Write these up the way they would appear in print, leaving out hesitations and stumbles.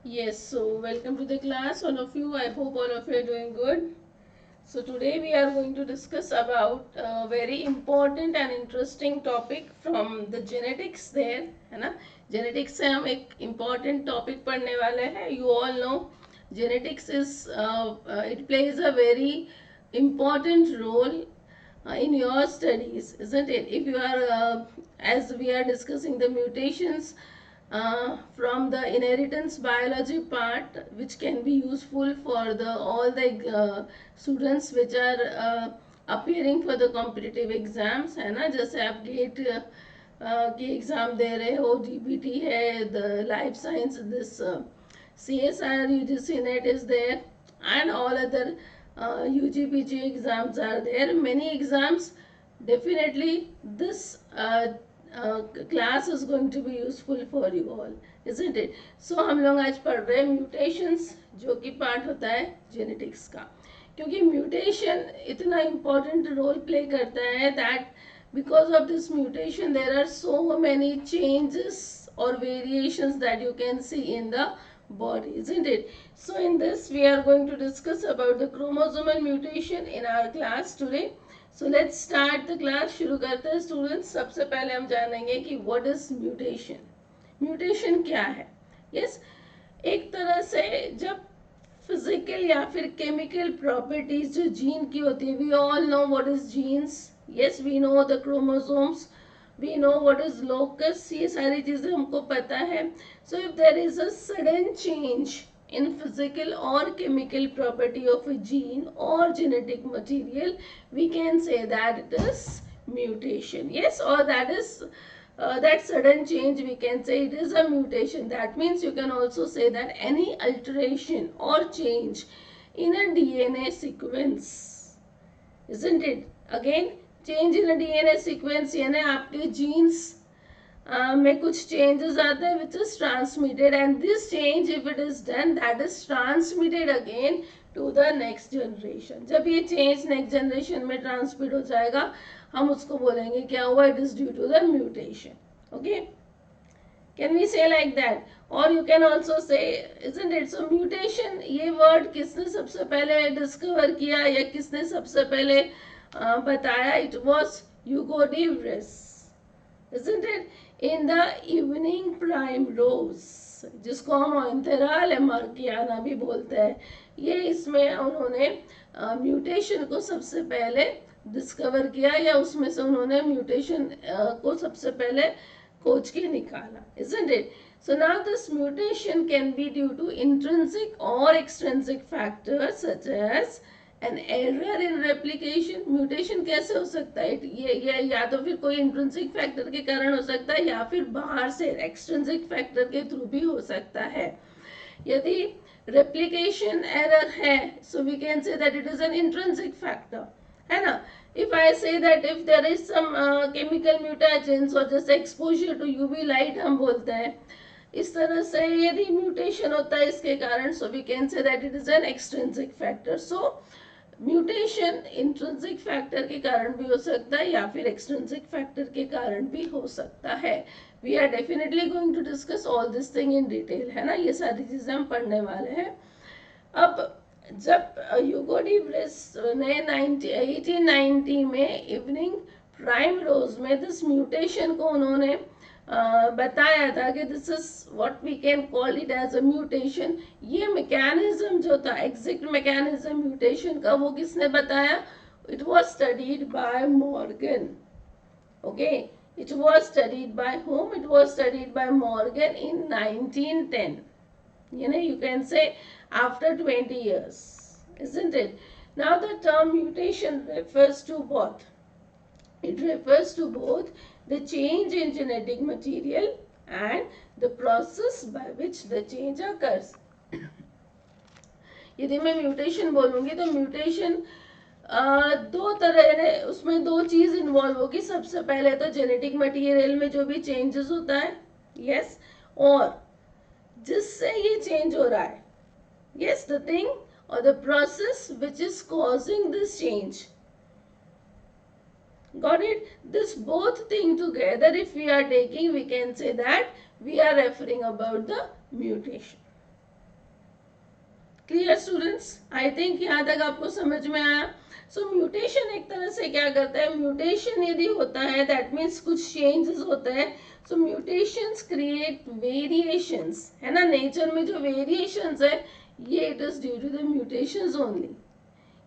Yes, so welcome to the class, all of you. I hope all of you are doing good. So today we are going to discuss about a very important and interesting topic from the genetics there, है ना? Genetics से हम एक important topic पढ़ने वाले हैं. You all know genetics is it plays a very important role in your studies, isn't it? If you are as we are discussing the mutations from the inheritance biology part, which can be useful for the all the students which are appearing for the competitive exams, है ना? जैसे आप gate की exam दे रहे हो, DBT है, the life science, this CSIR-UGC-NET is there, and all other UGPG exams are there. Many exams, definitely this class is going to be useful for you all, isn't it? So हम लोग आज पढ़ रहे हैं mutations, जो कि part होता है genetics का, क्योंकि mutation इतना important role play करता है that because of this mutation there are so many changes or variations that you can see in the body, isn't it? So in this we are going to discuss about the chromosomal mutation in our class today. So let's start the class. शुरू करते हैं students. सबसे पहले हम जानेंगे कि what is mutation. Mutation क्या है? Yes, एक तरह से जब फिजिकल या फिर केमिकल प्रॉपर्टीज जो जीन की होती है, we all know what is genes. Yes, we know the chromosomes, we know what is locus, ये सारी चीजें हमको पता है. So if there is a sudden change in physical or chemical property of a gene or genetic material, we can say that it is mutation. Yes, or that is that sudden change, we can say it is a mutation. That means you can also say that any alteration or change in a DNA sequence, isn't it? Again, change in a DNA sequence यानी आपके genes में कुछ changes आते हैं which is transmitted, and this change if it is done, that is transmitted again to the next generation. जब ये change next generation में transmit हो जाएगा, हम उसको बोलेंगे क्या हुआ? It is due to the mutation. Okay, can we say like that? Or you can also say, isn't it? So mutation, ये word किसने सबसे पहले discover किया या किसने सबसे पहले बताया? It was Hugo de Vries, isn't it? In the evening primrose, जिसको हम एंथेराल एमार्कियाना भी बोलते हैं, ये इसमें उन्होंने म्यूटेशन को सबसे पहले डिस्कवर किया, या उसमें से उन्होंने म्यूटेशन को सबसे पहले खोज के निकाला, isn't it? So now this mutation can be due to intrinsic or extrinsic factors such as an error in replication. Mutation कैसे हो सकता है? ये या तो फिर कोई इंट्रिंसिक फैक्टर के कारण हो सकता है, या फिर बाहर से एक्सट्रिंसिक फैक्टर के थ्रू भी हो सकता है. यदि replication error है, so we can say that it is an intrinsic factor, है ना? If I say that if there is some chemical mutagens, और जैसे exposure to UV light हम बोलते हैं, इस तरह से यदि म्यूटेशन होता है इसके कारण, so we can say that it is an extrinsic factor. So mutation intrinsic factor के कारण भी हो सकता है या फिर एक्सट्रिंसिक फैक्टर के कारण भी हो सकता है. We are definitely going to discuss all this thing in detail, है ना? ये सारी चीजें हम पढ़ने वाले हैं. अब जब ह्यूगो डी व्रिस ने 1890 में इवनिंग प्राइम रोज में दिस म्यूटेशन को उन्होंने बताया था कि this is what we can call it as a mutation. ये मैकेनिज्म जो था, एग्जैक्ट मैकेनिज्म म्यूटेशन का, वो किसने बताया? It was studied by Morgan. Okay, it was studied by whom? It was studied by Morgan in 1910. You know, you can say after 20 years, isn't it? Now the term mutation refers to both. It refers to both the change in genetic material and the process by which the change occurs. यदि मैं mutation बोलूंगी तो mutation दो तरह, उसमें दो चीज involve होगी. सबसे पहले तो जेनेटिक मटेरियल में जो भी चेंजेस होता है, यस, और जिससे ये चेंज हो रहा है, yes, the thing or the process which is causing this change. Got it? This both thing together, if we are taking, we can say that we are referring about the mutation. Okay, so now the mutation refers to both the change in genetic material and the process by which the change occurs. यदि मैं mutation बोलूंगी तो mutation दो तरह, उसमें दो चीज involve होगी. सबसे पहले तो जेनेटिक मटेरियल में जो भी चेंजेस होता है, यस, और जिससे ये चेंज हो रहा है, यस, द थिंग और the process which is causing this change. Got it? This both thing together, if we are taking, we can say that we are referring about the mutation. Clear students? I think यहाँ तक आपको समझ में आया। सो mutation एक तरह से क्या करता है, म्यूटेशन यदि होता है दैट मीन्स कुछ चेंजेस होते हैं। सो म्यूटेशंस क्रिएट वेरिएशंस, है ना, नेचर में जो वेरिएशंस है ये it is due to the mutations only.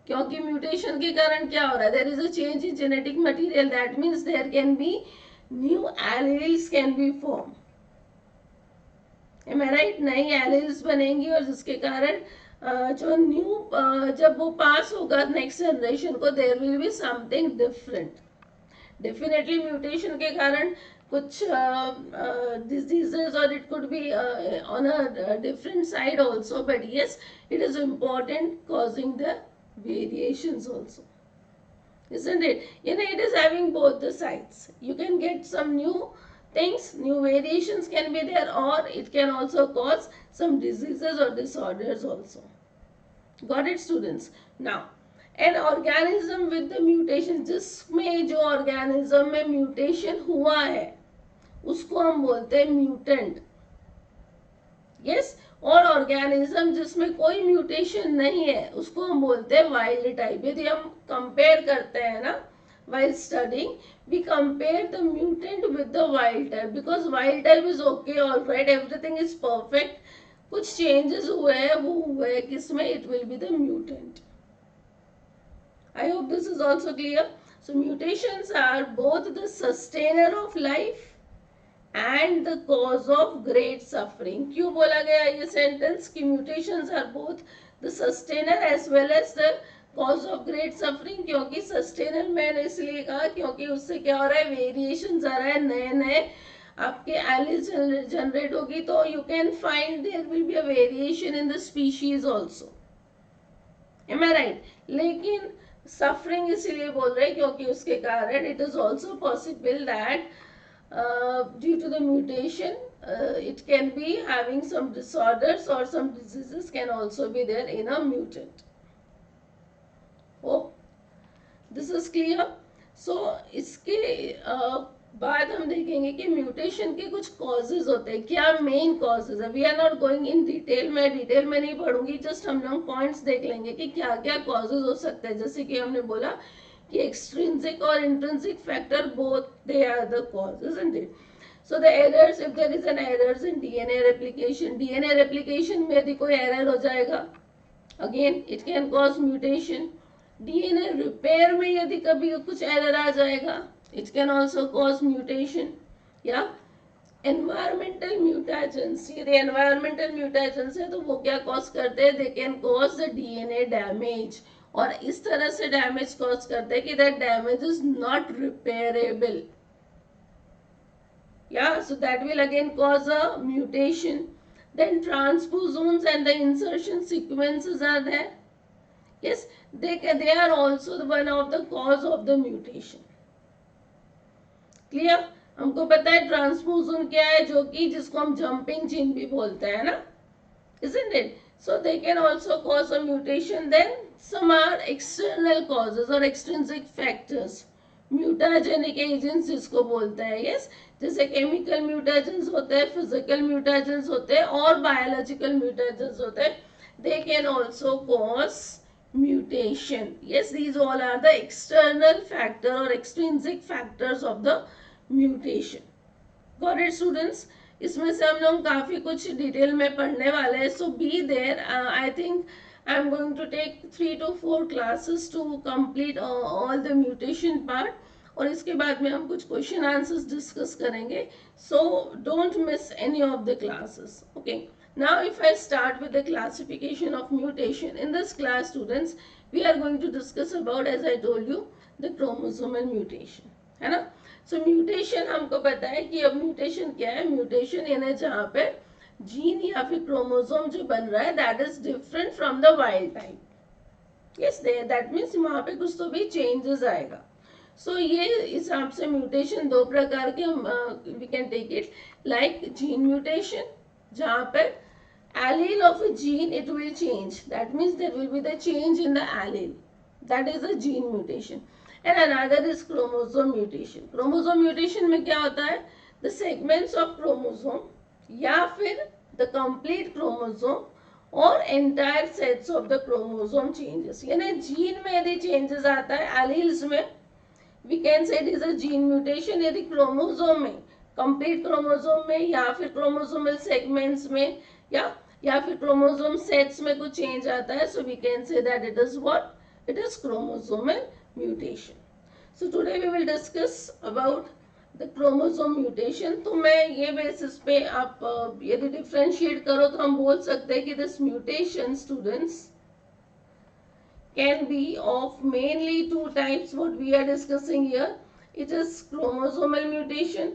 क्योंकि म्यूटेशन के कारण क्या हो रहा है, there is a change in genetic material, that means there can be new alleles can be form. Am I right? नई एलील्स बनेंगी और जिसके कारण जो न्यू जब वो पास होगा नेक्स्ट जनरेशन को, there will be something different. Definitely mutation के कारण कुछ डिजीजेस और it could be on a different side also, but yes it is important causing the variations also, isn't it? You know, it is having both the sides. You can get some new things, new variations can be there, or it can also cause some diseases or disorders also. Got it students? Now an organism with the mutation, जिसमें जो organism में mutation हुआ है उसको हम बोलते हैं mutant. Yes, और ऑर्गेनिज्म जिसमें कोई म्यूटेशन नहीं है उसको हम बोलते हैं वाइल्ड टाइप। यदि हम कंपेयर करते हैं ना while studying, we compare the mutant with the wild type, because wild type is okay, all right, everything is perfect, कुछ changes हुए हैं, वो हुए हैं किसमें, it will be the mutant. I hope this is also clear. So mutations are both the sustainer of life and the cause of great suffering. क्यों बोला गया ये सेंटेंस कि mutations are both the sustainer as well as the cause of great suffering? क्योंकि sustainer मैंने इसलिए कहा क्योंकि उससे क्या हो रहा है, वेरिएशन आ रहा है, नए नए आपके एलील्स जनरेट होगी, तो you can find there will be a variation in the species also. Am I right? लेकिन सफरिंग इसलिए बोल रहे हैं क्योंकि उसके कारण it is also possible that due to the mutation it can be having some disorders or some diseases can also be there in a mutant. Hope this is clear. So इसके बाद हम देखेंगे कि म्यूटेशन के कुछ causes होते हैं, क्या मेन कॉजेज है। We are not going in detail, मैं डिटेल में नहीं पढ़ूंगी, जस्ट हम लोग पॉइंट्स देख लेंगे कि क्या क्या कॉजेज हो सकते हैं। जैसे कि हमने बोला कि extrinsic or intrinsic factor, both they are the cause, isn't it? So the errors, if there is an errors in DNA replication में यदि कोई error हो जाएगा, again it can cause mutation. DNA repair में यदि कभी कुछ error आ जाएगा, it can also cause mutation. या environmental mutagens, यदि environmental mutagens है तो वो क्या cause करते हैं, they can cause the DNA damage, और इस तरह से डैमेज कॉज करते हैं कि that damage is not repairable. या so that will again cause a mutation. Then transposons and the insertion sequences are there, yes they are also the one of the cause of the mutation. Clear? हमको पता है ट्रांसपोसोन क्या है, जो कि जिसको हम जंपिंग जीन भी बोलते हैं ना, isn't it? So they can also cause a mutation. Then some are external causes or extrinsic factors, mutagenic agents जिसको बोलते हैं, yes, जैसे chemical mutagens होते हैं, physical mutagens होते हैं और biological mutagens होते हैं, they can also cause mutation. Yes, these all are the external factor or extrinsic factors of the mutation. Got it students? इसमें से हम लोग काफी कुछ डिटेल में पढ़ने वाले हैं, so be there. I think I am going to take 3 to 4 classes to complete all the mutation part, और इसके बाद में हम कुछ क्वेश्चन आंसर्स डिस्कस करेंगे, so don't miss any of the classes. Okay, now if I start with the classification of mutation in this class students, we are going to discuss about, as I told you, the chromosomal mutation, है ना। सो mutation हमको पता है कि अब mutation क्या है, mutation यानी जहाँ पे जीन या फिर क्रोमोसोम जो बन रहा है that is different from the wild type. Yes, that means वहाँ पे कुछ तो भी चेंजेस आएगा। सो ये हिसाब से म्यूटेशन दो प्रकार के हम we can take it, like gene mutation, जहाँ पे allele of a gene it will change, that means there will be the change in the allele, that is a gene mutation. And another is chromosome mutation. Chromosome mutation में क्या होता है, the segments of chromosome या फिर the complete chromosome और entire sets of the chromosome changes, यानी gene में यदि चेंजेस आता है एलील्स में, we can say it is a gene mutation. यदि क्रोमोसोम में, कंप्लीट क्रोमोसोम में या फिर क्रोमोसोमल सेगमेंट्स में या फिर क्रोमोसोम सेट्स में कुछ चेंज आता है, so we can say that it is what, it is chromosomal mutation. So today we will discuss about the chromosome mutation. तो मैं ये बेसिस पे आप यदि डिफ्रेंशिएट करो तो हम बोल सकते हैं कि this mutation students can be of mainly two types what we are discussing here. It is chromosomal mutation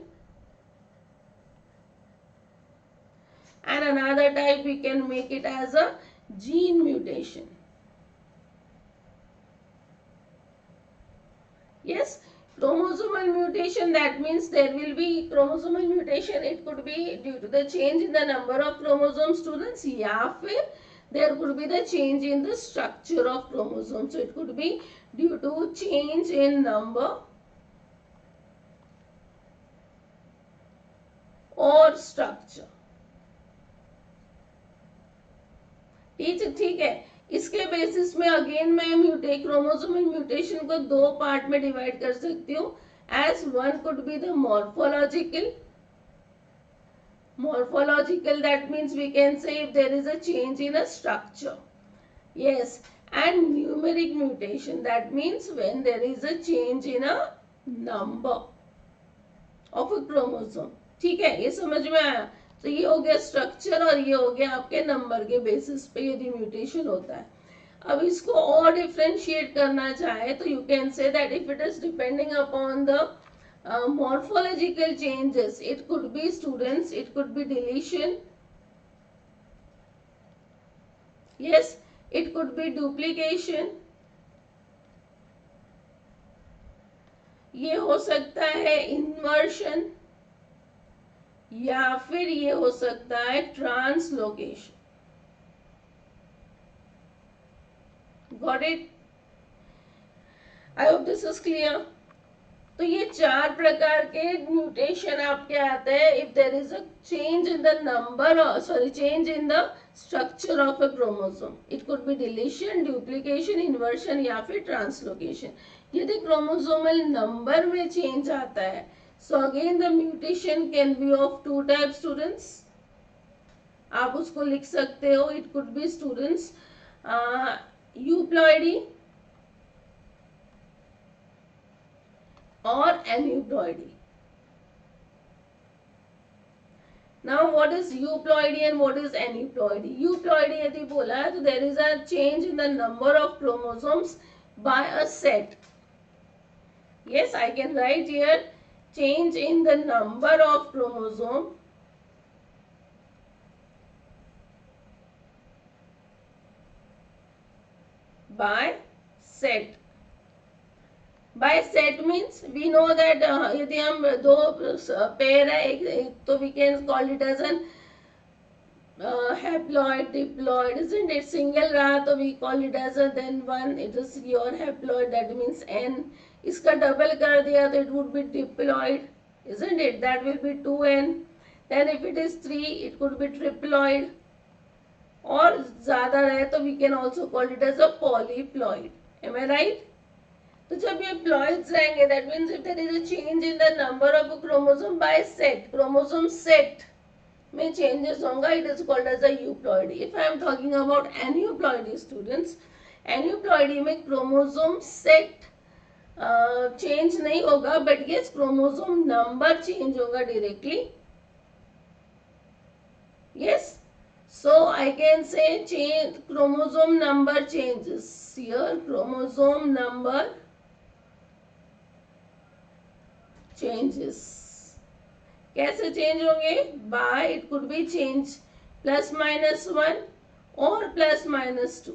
and another type we can make it as a gene mutation. Yes, chromosomal mutation, that means there will be chromosomal mutation. It could be due to the change in the number of chromosomes students, या फिर there could be the change in the structure of chromosomes. So it could be due to change in number or structure. ठीक है, इसके basis में again मैं chromosomal mutation को दो part में डिवाइड कर सकती हूँ. As one could be the morphological, that means we can say if there is a change in a structure. Yes, and numeric mutation, that means when there is a change in a number of a chromosome. ठीक है, ये समझ में आया. तो ये हो गया स्ट्रक्चर और ये हो गया आपके नंबर के बेसिस पे यदि म्यूटेशन होता है. अब इसको और डिफरेंशिएट करना चाहे तो you can say that if it is depending upon the morphological changes, it could be students, it could be deletion, yes, it could be duplication, ये हो सकता है inversion, या फिर ये हो सकता है translocation. Got it? I hope this is clear. तो ये चार प्रकार के म्यूटेशन आपके आते हैं if there is a change in the number change in the structure of a chromosome. It could B deletion, duplication, inversion या फिर ट्रांसलोकेशन. यदि क्रोमोसोमल नंबर में चेंज आता है so again the mutation can be of two type students. आप उसको लिख सकते हो. It could be students euploidy or aneuploidy. Now what is euploidy and what is aneuploidy? Euploidy यदि बोला है तो there is a change in the number of chromosomes by a set. Yes, I can write here change in the number of chromosome by set. By set means we know that यदि हम दो pair है एक तो we can call it as an haploid, diploid, isn't it? Single रहा तो we call it as a then one, it is your haploid, that means n. इसका double कर दिया तो it would be diploid, isn't it? That will be 2n. Then if it is 3 it could be triploid. और ज्यादा रहे तो we can also call it as a polyploid. Am I right? तो जब ये प्लॉइड्स रहेंगे that means if there is a change in the number of a chromosome by set, chromosome set में changes होगा, it is called as a euploidy. If I am talking about aneuploidy students, aneuploidy में chromosome set change नहीं होगा but yes chromosome number change होगा directly. Yes, so I can say change chromosome number changes here. Chromosome number changes. कैसे change होंगे? By it could be change +-1 और +-2.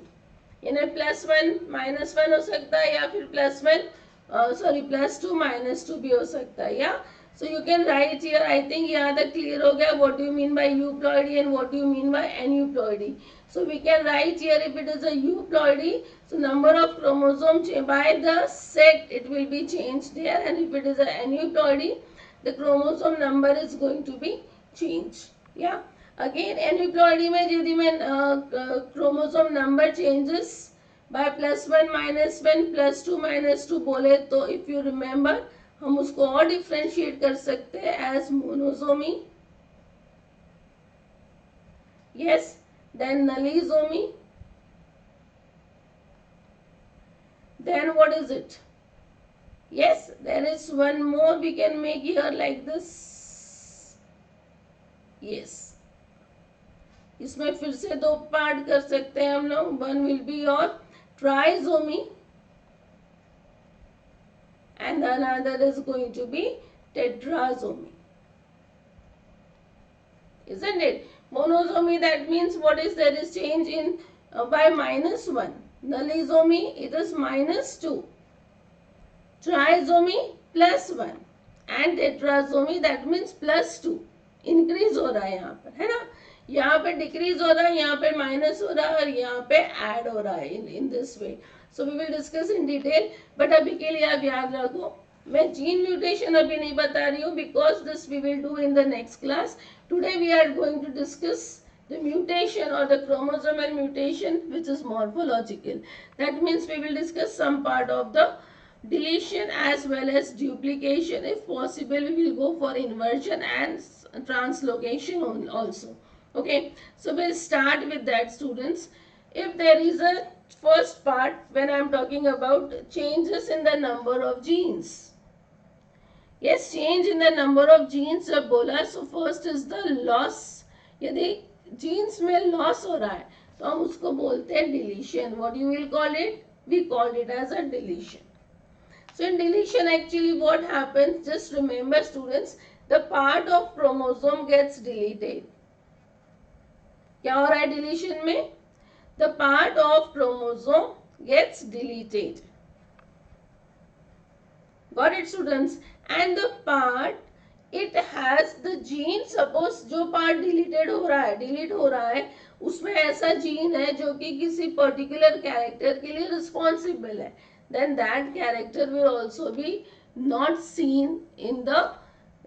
यानी +1 -1 हो सकता है या फिर +2 -2 भी हो सकता है. या so you can write here. I think यहाँ तक clear हो गया what do you mean by euploidy and what do you mean by aneuploidy. So we can write here if it is a euploidy, so number of chromosomes by the set it will be changed there, and if it is a aneuploidy the chromosome number is going to be changed. Yeah, again aneuploidy में यदि मैं chromosome number changes by +1 -1 +2 -2 बोले तो if you remember हम उसको और differentiate कर सकते हैं as monosomy, yes, then nullisomy, then what is it? Yes, there is one more we can make here like this. Yes, इसमें फिर से दो पार्ट कर सकते हैं हम लोग. One will be your trisomy and another is going to be tetrasomy, isn't it? Monosomy, that means what is there is change in by -1. Nullisomy, it is -2. Trisomy +1 and tetrasomy, that means +2. Increase हो रहा है यहाँ पर, है ना. यहाँ पे decrease हो रहा है, यहाँ पे माइनस हो रहा है और यहाँ पे ऐड हो रहा है in this way. So we will discuss in detail, but अभी के लिए आप याद रखो मैं जीन म्यूटेशन अभी नहीं बता रही हूँ because this we will do in the next class. Today we are going to discuss the mutation or the chromosomal mutation which is morphological. That means we will discuss some part of the deletion as well as duplication. If possible we will go for inversion and translocation also. Okay, so we'll start with that, students. If there is a first part when I am talking about changes in the number of genes. Yes, change in the number of genes जब बोला, so first is the loss. यदि genes में loss हो रहा है तो हम उसको बोलते हैं deletion. What you will call it? We call it as a deletion. So in deletion actually what happens, just remember students, the part of chromosome gets deleted. क्या हो रहा है डिलीशन में? The part of chromosome gets deleted. Got it students? And the part it has the gene, suppose जो part deleted हो रहा है, delete हो रहा है, उसमें ऐसा जीन है जो कि किसी पर्टिकुलर कैरेक्टर के लिए रिस्पॉन्सिबल है, then that character will also be not seen in the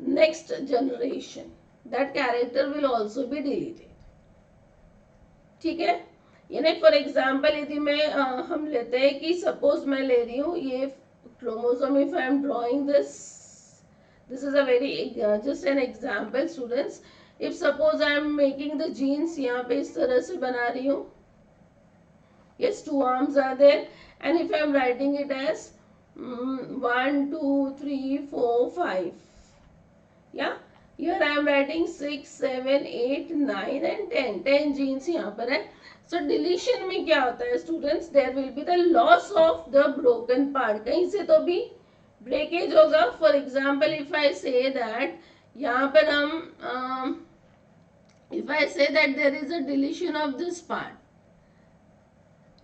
next generation. That character will also be deleted. ठीक है, यानी फॉर एग्जाम्पल यदि मैं हम लेते हैं कि सपोज मैं ले रही हूँ ये chromosome, if I am drawing this, this is a very just an example students. If suppose I am making the genes, यहाँ पे इस तरह से बना रही हूँ, yes, 2 arms are there, and if I am writing it as 1 2 3 4 5, yeah, here I am writing 6 7 8 9 and 10 genes यहाँ पर है. So deletion में क्या होता है students? There will be the loss of the broken part. कहीं से तो भी ब्रेकेज होगा. For example if I say that यहाँ पर हम if I say that there is a deletion of this part,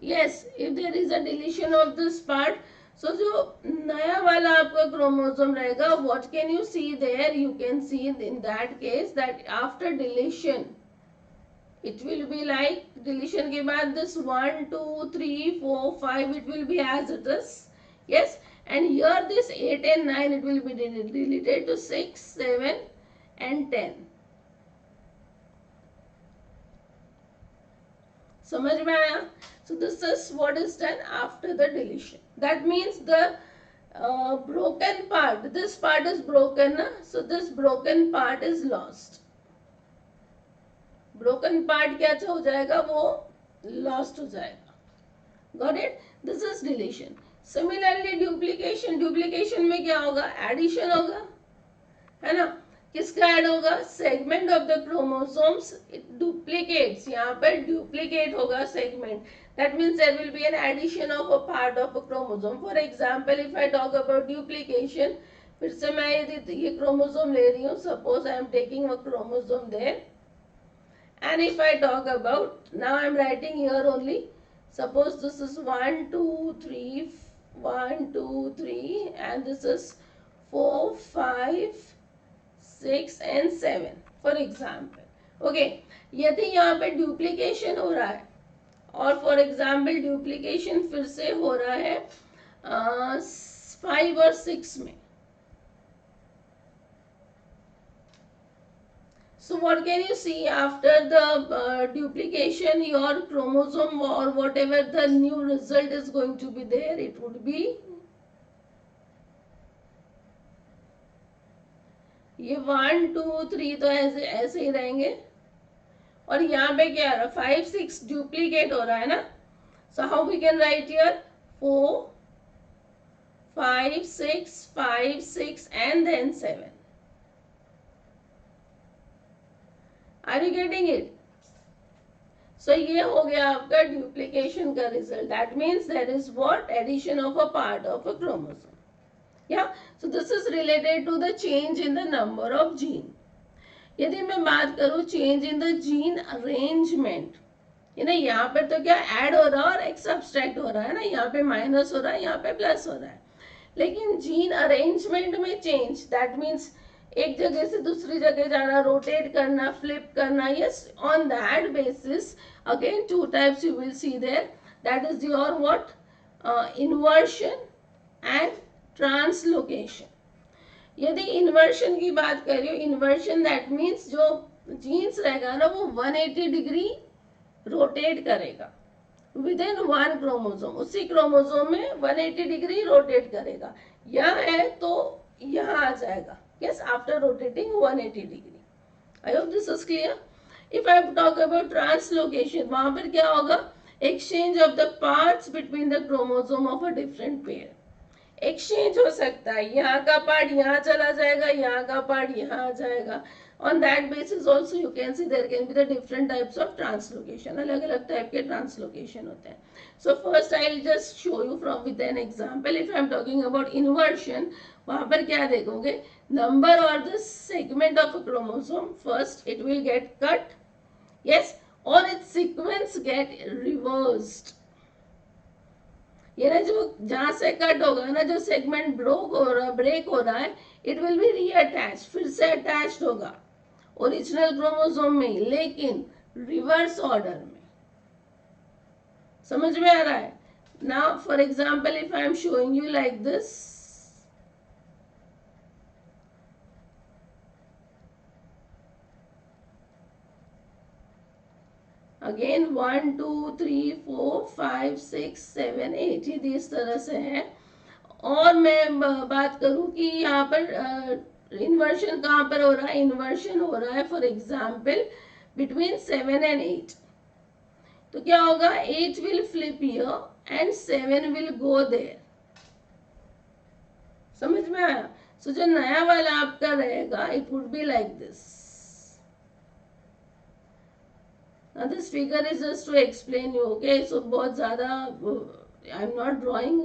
yes, if there is a deletion of this part, so जो नया वाला आपका क्रोमोसोम रहेगा, what can you see there? You can see in that case that after deletion it will be like deletion के बाद this 1 2 3 4 5 it will be as it is, yes, and here this 8 and 9 it will be deleted to 6 7 and 10. समझ में आया? So this is what is done after the deletion. That means the broken part, this part is broken, so this broken part is lost. Broken part क्या हो जाएगा? वो lost हो जाएगा. Got it? This is deletion. Similarly duplication, duplication में क्या होगा? Addition होगा, है ना. किसका ऐड होगा? Segment of the chromosomes duplicates. यहाँ पर डुप्लीकेट होगा segment. That means there will be an addition of a part of a chromosome. For example if I talk about duplication, फिर से मैं ये क्रोमोसोम ले रही हूँ, suppose I am taking a chromosome there. And if I talk about, now I am writing here only, suppose this is 1 2 3 1 2 3 and this is 4 5 6 and 7 for example. Okay, यदि यहाँ पे डुप्लीकेशन हो रहा है और फॉर एग्जाम्पल डुप्लीकेशन फिर से हो रहा है 5 और 6 में, So what can you see after the duplication? Your chromosome or whatever the new result is going to be there, it would be ये 1 2 3 तो ऐसे ऐसे ही रहेंगे, और यहाँ पे क्या है 5 6 डुप्लीकेट हो रहा है ना. So how we can write here 4 5 6 5 6 and then 7. Are you getting it? So ये हो गया आपका duplication का result. That means there is what? Addition of a part of a chromosome. Yeah. So this is related to the change in the number of gene. यदि मैं बात करूँ change in the gene arrangement, ये ना यहाँ पे तो क्या ऐड हो रहा है और एक सब्सट्रैक्ट हो रहा है ना, यहाँ पे माइनस हो रहा है, यहाँ पे प्लस हो रहा है. लेकिन जीन अरेंजमेंट में चेंज, दैट मीन्स एक जगह से दूसरी जगह जाना, रोटेट करना, फ्लिप करना, yes, on that basis again two types you will see there. That is your what? Inversion and translocation. यदि इन्वर्शन की बात करें, इन्वर्शन दैट मीन्स जो जीन्स रहेगा ना वो 180 डिग्री रोटेट करेगा विद इन वन क्रोमोसोम. उसी क्रोमोसोम में 180 डिग्री रोटेट करेगा. यहाँ है तो यहाँ आ जाएगा. Yes, after rotating 180 degree. I hope this is clear. If I talk about translocation, वहां पर क्या होगा? Exchange of the parts between the chromosome of a different pair. Exchange हो सकता है, यहाँ का पार्ट यहाँ चला जाएगा, यहाँ का पार्ट यहाँ आ जाएगा. On that basis also you can see there can be the different types of translocation. अलग अलग टाइप के ट्रांसलोकेशन होते हैं. So first I will just show you from with an example. If I am talking about inversion, वहाँ पर क्या देखोगे? Number or the segment of a chromosome, first it will get cut, yes, or its sequence get reversed. ये ना जो जहाँ से cut होगा ना, जो सेगमेंट ब्रेक हो रहा है, इट विल बी रीअटैच, फिर से अटैच्ड होगा ओरिजिनल क्रोमोसोम में, लेकिन रिवर्स ऑर्डर में. समझ में आ रहा है? Now for example if I am showing you like this, again 1 2 3 4 5 6 7 8 ये इस तरह से है. और मैं बात करूं कि यहाँ पर इन्वर्शन कहाँ पर हो रहा है? इन्वर्शन हो रहा है फॉर एग्जाम्पल बिटवीन 7 and 8. तो क्या होगा? 8 will flip here and 7 will go there. समझ में आया? सो जो नया वाला आपका रहेगा, it would be like this. Now this figure is just to explain you, okay? So बहुत ज़्यादा I am not drawing,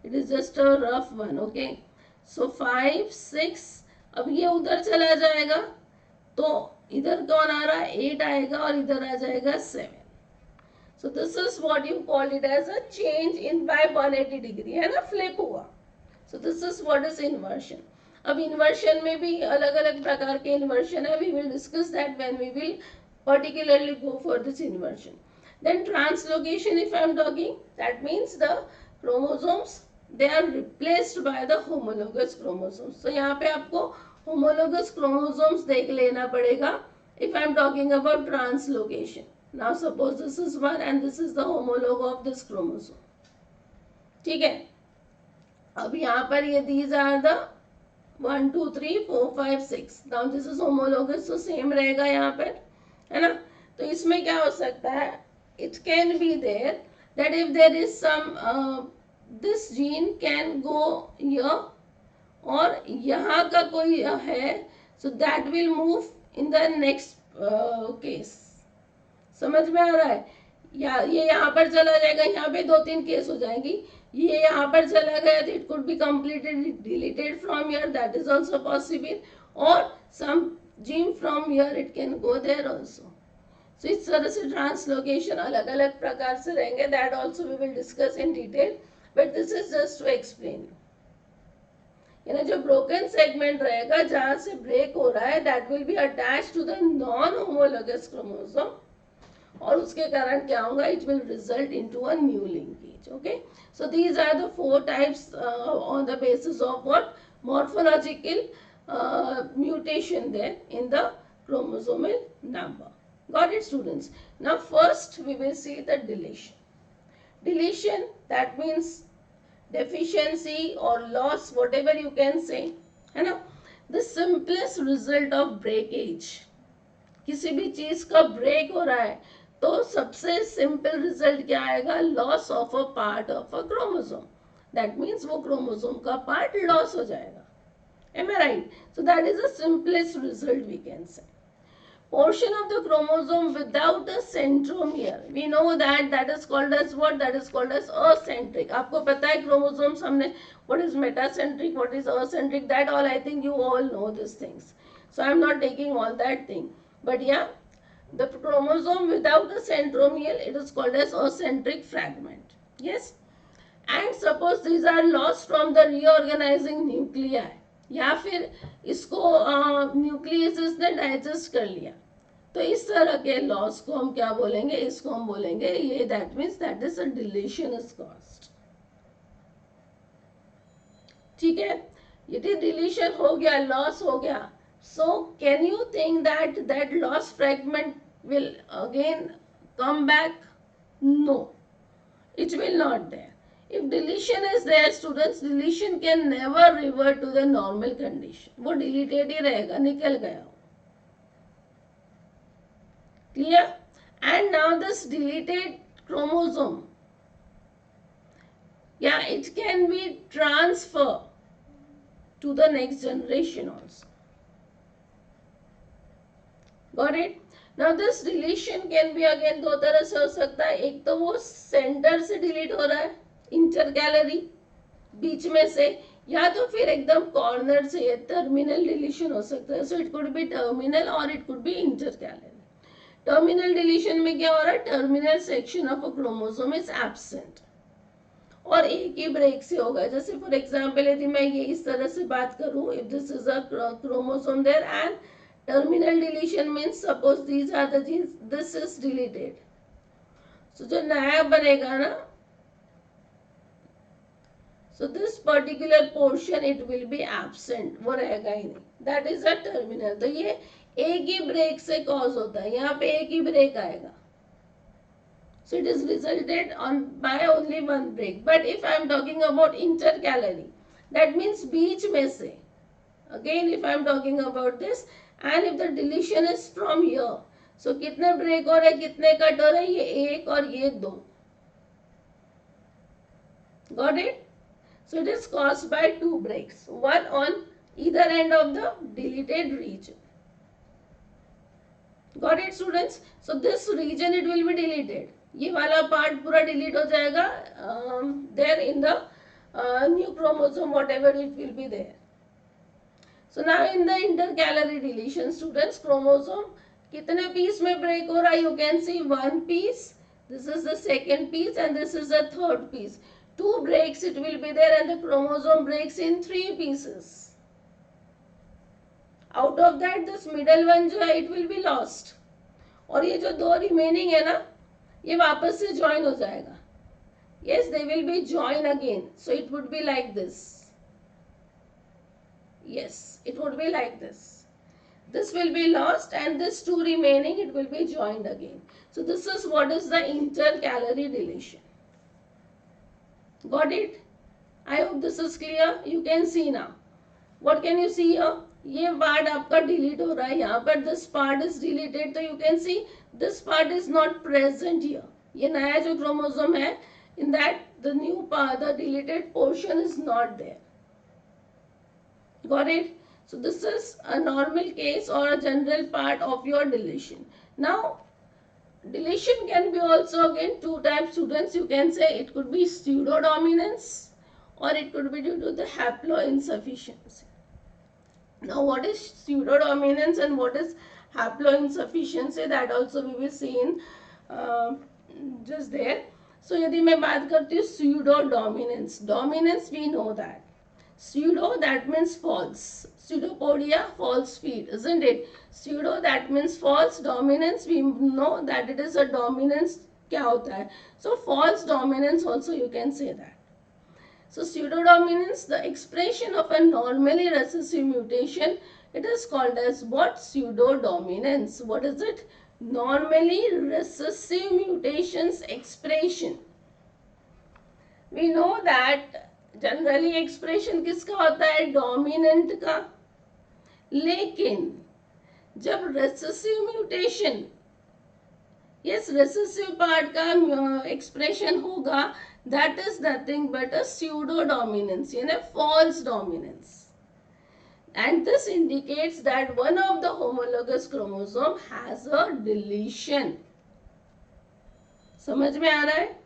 it is just a rough one, okay? So 5 6, अब ये उधर चला जाएगा तो इधर कौन आ रहा है? 8 आएगा और इधर आ जाएगा 7. So this is what you call it as a change in by 180 degree, है ना? फ्लिप हुआ. So this is what is inversion. अब इन्वर्शन में भी अलग अलग प्रकार के इन्वर्शन है. We will discuss that when we will particularly go for this inversion. Then translocation, if I am talking, that means the chromosomes, they are replaced by the homologous chromosomes. So यहाँ पे आपको homologous chromosomes देख लेना पड़ेगा if I am talking about translocation. Now suppose this is one and this is the homolog of this chromosome. ठीक है? अब यहाँ पर ये these are the 1 2 3 4 5 6. Now this is homologous, so same रहेगा यहाँ पर, है ना? तो इसमें क्या हो सकता है? It can be there that if there is some this gene can go here, और यहाँ का कोई है, so that will move in the next case. समझ में आ रहा है? या ये यहाँ पर चला जाएगा, यहाँ पे 2-3 केस हो जाएंगी. ये यहाँ पर चला गया तो it could B completely deleted from here, that is also possible, or some gene from here it can go there also. So इस तरह से ट्रांसलोकेशन अलग अलग प्रकार से रहेंगे. That also we will discuss in detail, but this is just to explain. ये ना जो broken segment रहेगा जहाँ से break हो रहा है, that will be attached to the non-homologous chromosome, और उसके कारण क्या होगा? It will result into a new linkage. Okay, so these are the 4 types on the basis of what? Morphological mutation there in the chromosomal number. Got it, students? Now first we will see the deletion. Deletion, that means deficiency or loss, whatever you can say, है ना. The simplest result of breakage, किसी भी चीज का break हो रहा है तो सबसे सिंपल रिजल्ट क्या आएगा? Loss of a part of a chromosome. That means वो क्रोमोसोम का पार्ट लॉस हो जाएगा. Am I right? So that is the simplest result we can say. Portion of the chromosome without a centromere, we know that is called as what? That is called as acentric. आपको पता है chromosomes हमने what is metacentric, what is acentric, that all I think you all know these things. So I am not taking all that thing. But yeah, the chromosome without a centromere, it is called as acentric fragment. Yes? And suppose these are lost from the reorganizing nuclei. या फिर इसको nucleus ने digest कर लिया, तो इस तरह के लॉस को हम क्या बोलेंगे? इसको हम बोलेंगे ये, that means that is a deletion is caused. ठीक है, यदि डिलीशन हो गया, लॉस हो गया, so can you think that that loss fragment will again come back? No, it will not there. If deletion is there, students, deletion can never revert to the normal condition. वो deleted ही रहेगा, निकल गया. Clear? And now this deleted chromosome, yeah, it can be transferred to the next generation also. Got it? Now this deletion can be again दो तरह से हो सकता है. एक तो वो सेंटर से डिलीट हो रहा है, इंटरकैलरी बीच में से, या तो फिर एकदम कॉर्नर से, ये टर्मिनल डिलीशन हो सकता है. So it could be terminal और it could be intercalary. Terminal deletion में क्या हो रहा है? Terminal section of a chromosome is absent और एक ही ब्रेक से होगा. जैसे फॉर एग्जांपल यदि मैं ये इस तरह से बात करूं, if this is a chromosome there and terminal deletion means suppose these are the genes, this is deleted. So जो नया बनेगा ना, so this particular portion it will be absent, वो रहेगा ही नहीं. that is a terminal. तो ये एक ही ब्रेक से कॉज होता है, यहाँ पे एक ही ब्रेक आएगा. so it is resulted on by only one break. but if I am talking about intercalary, that means बीच में से, again if I am talking about this, and if the deletion is from here, so कितने break हो रहे, कितने cut हो रहे? ये एक और ये दो. got it? So it is caused by two breaks, one on either end of the deleted region. Got it, students? So this region it will be deleted. ये वाला part पूरा delete हो जाएगा there in the new chromosome, whatever it will be there. So now in the intercalary deletion, students, chromosome कितने piece में break हो रहा है? You can see one piece. This is the second piece and this is the third piece. Two breaks it will be there and the chromosome breaks in 3 pieces. Out of that this middle one जो है it will be lost. और ये जो दो remaining है ना, ये वापस से join हो जाएगा. Yes, they will be joined again. So it would be like this. Yes, it would be like this. This will be lost and this two remaining it will be joined again. So this is what is the intercalary deletion. Got it? I hope this is clear. You can see now. What can you see here? ये part आपका delete हो रहा है, यहाँ पर this part is deleted, तो you can see this part is not present here. ये नया जो chromosome है, in that the new part, the deleted portion is not there. Got it? So this is a normal case or a general part of your deletion. Now deletion can be also again two types, students. You can say it could be pseudodominance or it could be due to the haploinsufficiency. Now what is pseudodominance and what is haploinsufficiency, that also we will see in just there. So यदि मैं बात करती हूँ pseudodominance, dominance we know that. Pseudo, that means false. Pseudopodia, false feet, isn't it? Pseudo, that means false. Dominance, we know that it is a dominance. क्या होता है? So false dominance also you can say that. So pseudodominance, the expression of a normally recessive mutation It is called as what? Pseudodominance. What is it? Normally recessive mutations expression. We know that generally expression किसका होता है? Dominant का. लेकिन जब recessive mutation, yes, recessive part का expression होगा, that is nothing but a pseudo dominance, यानी false dominance. And this indicates that one of the homologous chromosome has a deletion. समझ में आ रहा है?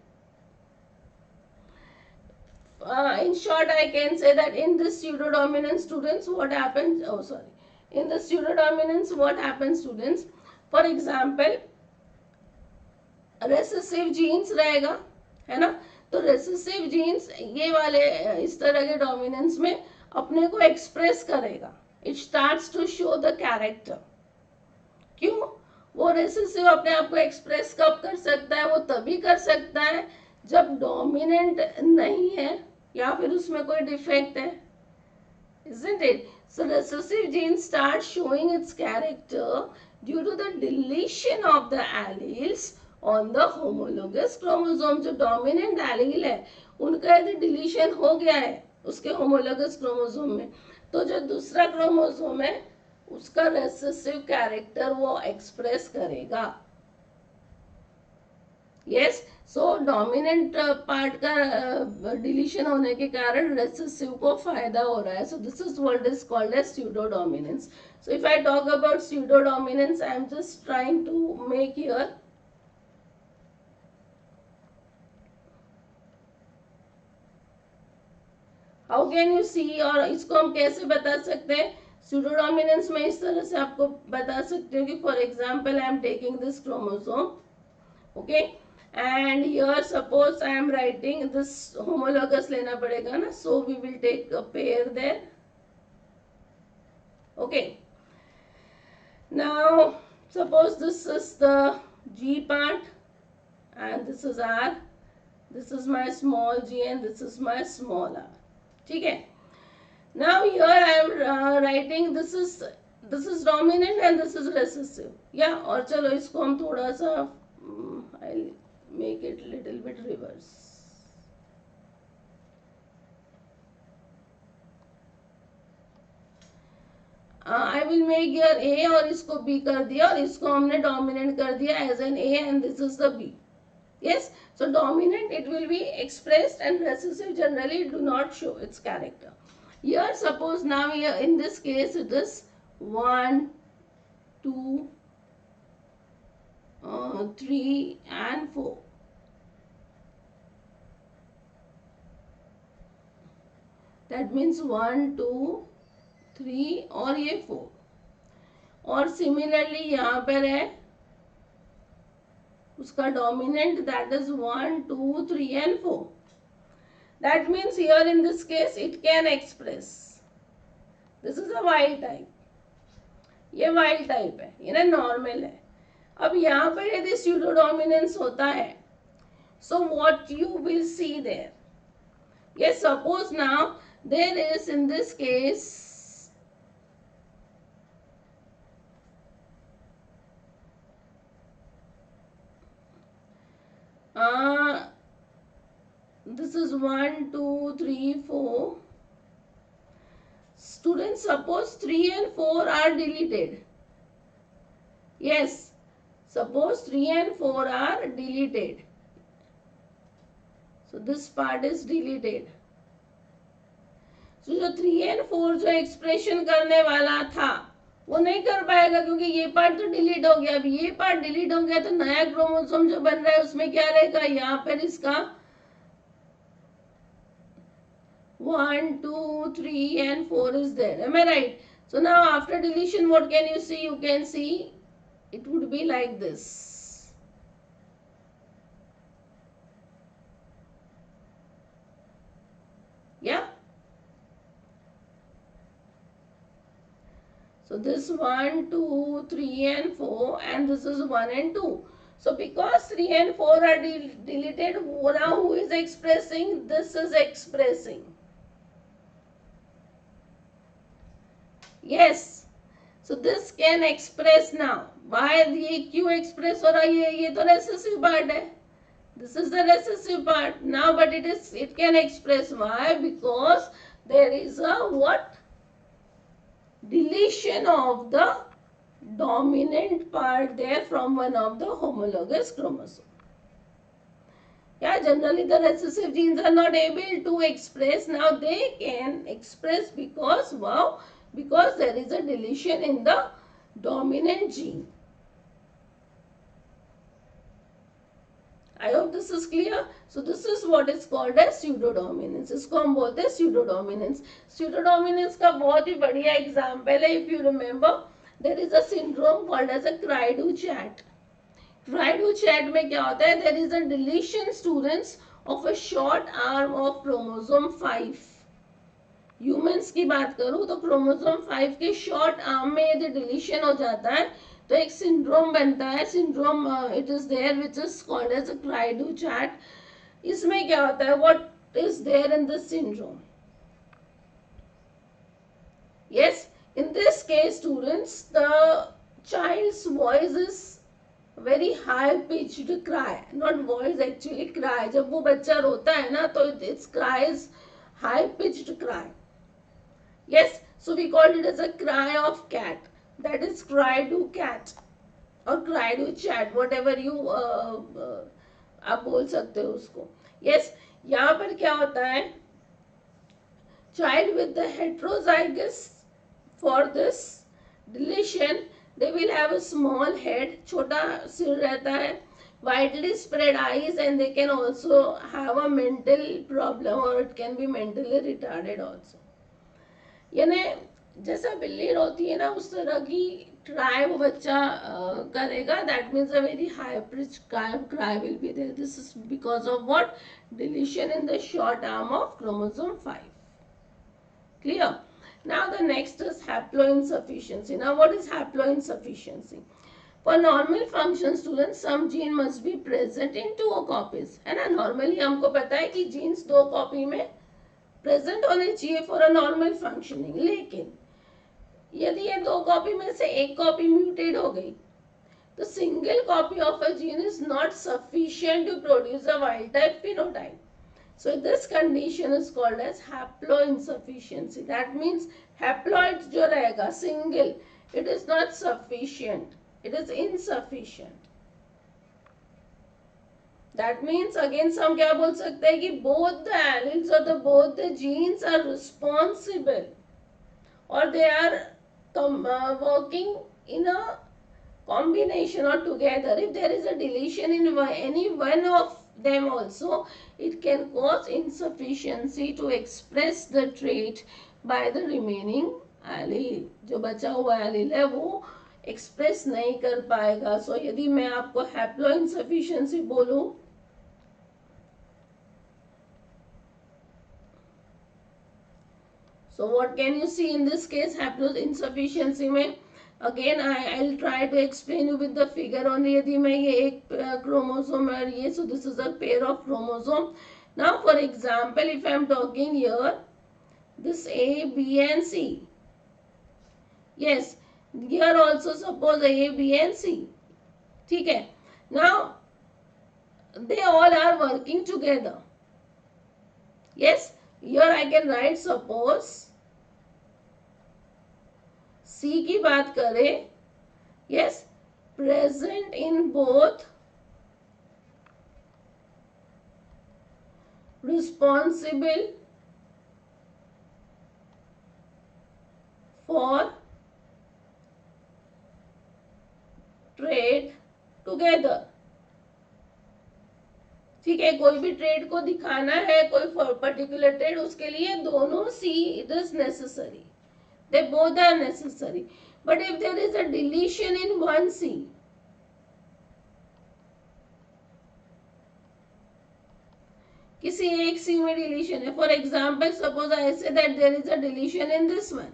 In short, I can say that in this pseudodominant students, what happens? Oh, sorry. In the pseudodominance, what happens, students? For example, recessive genes रहेगा, है ना? तो recessive genes ये वाले इस तरह के dominance में अपने को express करेगा. It starts to show the character. क्यों? वो recessive अपने आप को express कब कर सकता है? वो तभी कर सकता है जब dominant नहीं है या फिर उसमें कोई defect है. Isn't it? So recessive gene starts showing its character due to the deletion of the alleles on the homologous chromosome. जो dominant allele है उनका यदि deletion हो गया है उसके homologous chromosome में, तो जो दूसरा chromosome है उसका recessive character वो express करेगा. Yes, so dominant part का deletion होने के कारण recessive को फायदा हो रहा है. So this is what is called as pseudodominance. So if I talk about pseudodominance, I am just trying to make here how can you see, और इसको हम कैसे बता सकते हैं? Pseudodominance में इस तरह से आपको बता सकते हो कि for example I am taking this chromosome, okay, and here suppose I am writing this homologous लेना पड़ेगा ना, so we will take a pair there, okay. Now suppose this is the G part and this is R, this is my small g and this is my small r. ठीक है. Now here I am writing this is dominant and this is recessive. Yeah, और चलो इसको हम थोड़ा सा I'll make it little bit reverse. I will make here A और इसको B कर दिया और इसको हमने dominant कर दिया as an A and this is the B. Yes, so dominant it will be expressed and recessive generally do not show its character. Here suppose now here in this case it is 1, 2, 3 and 4. That means 1, 2, 3 और ये 4. और similarly यहाँ पर है उसका dominant, that is 1, 2, 3 and 4. That means here in this case it can express. This is a wild type. ये wild type है, ये ना normal है. अब यहाँ पर यदि pseudodominance होता है, so what you will see there? Yes, suppose now there is in this case this is 1, 2, 3, 4. Students, suppose 3 and 4 are deleted. Yes, suppose 3 and 4 are deleted. So this part is deleted. So जो 3 and 4 जो expression करने वाला था वो नहीं कर पाएगा क्योंकि ये पार्ट तो डिलीट हो गया. अब ये पार्ट डिलीट हो गया तो नया क्रोमोसोम जो बन रहा है उसमें क्या रहेगा? यहाँ पर इसका 1, 2, 3 and 4 is there. Am I right? So now after deletion what can you see? You can see it would be like this. Yeah. So this 1, 2, 3 and 4 and this is 1 and 2. So because 3 and 4 are deleted, now who is expressing? This is expressing. Yes. So this can express now. Why ये क्यों express हो रहा है? ये तो recessive part है. This is the recessive part now, but it can express. Why? Because there is a what? Deletion of the dominant part there from one of the homologous chromosome. Yeah, generally the recessive genes are not able to express. Now they can express because, wow, because there is a deletion in the dominant gene. I hope this is clear. So this is what is called as pseudodominance. इसको हम बोलते हैं pseudodominance. Pseudodominance का बहुत ही बढ़िया example है. If you remember, there is a syndrome called as a cry-do-chat. Cry-do-chat में क्या होता है? There is a deletion, students, of a short arm of chromosome 5. Humans की बात करूँ तो chromosome 5 के short arm में यदि deletion हो जाता है तो एक सिंड्रोम बनता है. Syndrome it is there which is called as a cri du chat. इसमें क्या होता है? What is there in this syndrome? Yes, in this case students, the child's voice is very high pitched cry, not voice, actually cry. जब वो बच्चा रोता है ना तो its cry is high pitched cry. Yes, so we called it as a cry of cat. That is cry-do-cat or cry-do-chat, whatever you आप बोल सकते हो उसको. Yes, यहाँ पर क्या होता है? Child with the heterozygous for this deletion, they will have a small head, छोटा सिर रहता है, widely spread eyes, and they can also have a mental problem or it can be mentally retarded also. यानी जैसा बिल्ली रोती है ना उस तरह की ट्राई वो बच्चा करेगा. That means a very high pitch cry will be there. This is because of what? Deletion in the short arm of chromosome 5. Clear? Now the next is haploinsufficiency. Now what is haploinsufficiency? For normal function, students, some gene must be present in 2 copies. है ना? Normally हमको पता है कि jeans 2 copy में present होने चाहिए for a normal functioning. लेकिन यदि ये 2 कॉपी में से 1 कॉपी म्यूटेड हो गई तो single copy of a gene is not sufficient to produce a wild type phenotype. So this condition is called as haploinsufficiency. That means haploid जो रहेगा single, it is not sufficient, it is insufficient. That means again हम क्या बोल सकते हैं कि both the alleles or both the genes are responsible or they are working in a combination or together. If there is a deletion in any one of them also, it can cause insufficiency to express the trait by the remaining allele. जो बचा हुआ allele है वो express नहीं कर पाएगा. सो यदि मैं आपको हैप्लोइनसफिशिएंसी बोलूं, so what can you see in this case? Haploinsufficiency में again I'll try to explain you with the figure only. यदि मैं ये एक chromosome है ये, so this is a pair of chromosome. Now for example, if I'm talking here this A, B and C. Yes, here also suppose A, B and C. ठीक है? Now they all are working together. Yes, here I can write suppose C की बात करें. Yes, present in both, responsible for trait together. ठीक है, कोई भी trade को दिखाना है, कोई पर्टिकुलर ट्रेड, उसके लिए दोनों see it is necessary. They both are necessary. But if there is a deletion in one C, किसी एक C में deletion है, for example, suppose I say that there is a deletion in this one.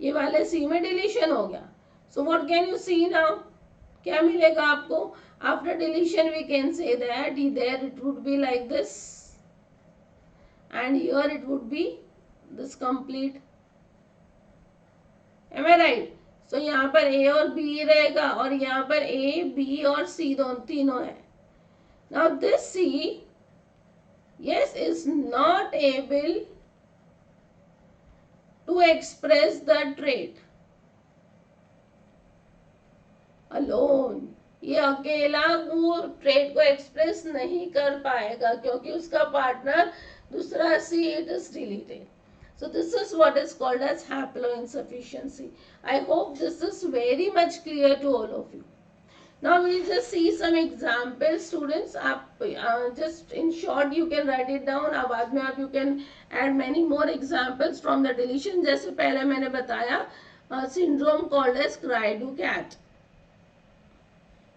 ये वाले C में deletion हो गया. So what can you see now? क्या मिलेगा आपको? After deletion we can say that there it would be like this and here it would be this complete. Am I right? So यहाँ पर ए और B रहेगा और यहाँ पर ए बी और सी दोनों तीनों है. Now this C, yes, is not able to express the trait alone. ये अकेला वो ट्रेड को एक्सप्रेस नहीं कर पाएगा क्योंकि उसका पार्टनर दूसरा see it is deleted. So this is what is called as haploinsufficiency. I hope this is very much clear to all of you. Now we'll just see some examples, students. आप just in short you can write it down. अब बाद में आप you can add many more examples from the deletion. जैसे पहले मैंने बताया syndrome called as CSIRUGCNET.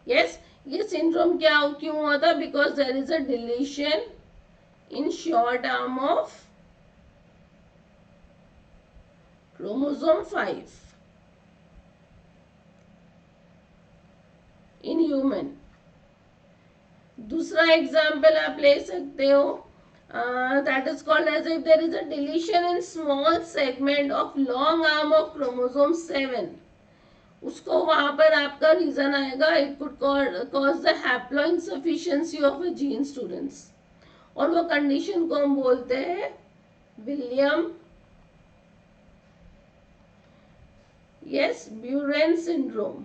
Yes, ये syndrome क्या क्यों हुआ था? Because there is a deletion in short arm of chromosome 5 in human. दूसरा एग्जाम्पल आप ले सकते हो, that is called as if there is a deletion in small segment of long arm of chromosome 7. उसको वहां पर आपका रीजन आएगा it could cause the haploinsufficiency of a gene students, और वो कंडीशन को हम बोलते हैं विलियम ब्यूरेन सिंड्रोम.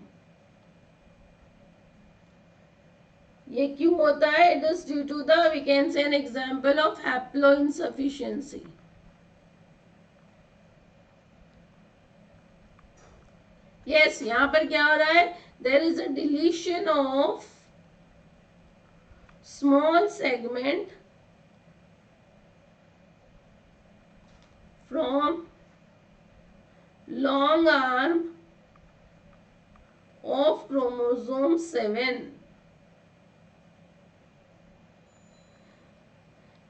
ये क्यों होता है? It is due to the we can say an example of haploinsufficiency. Yes, यहां पर क्या हो रहा है? There is a deletion of small segment from long arm of chromosome 7.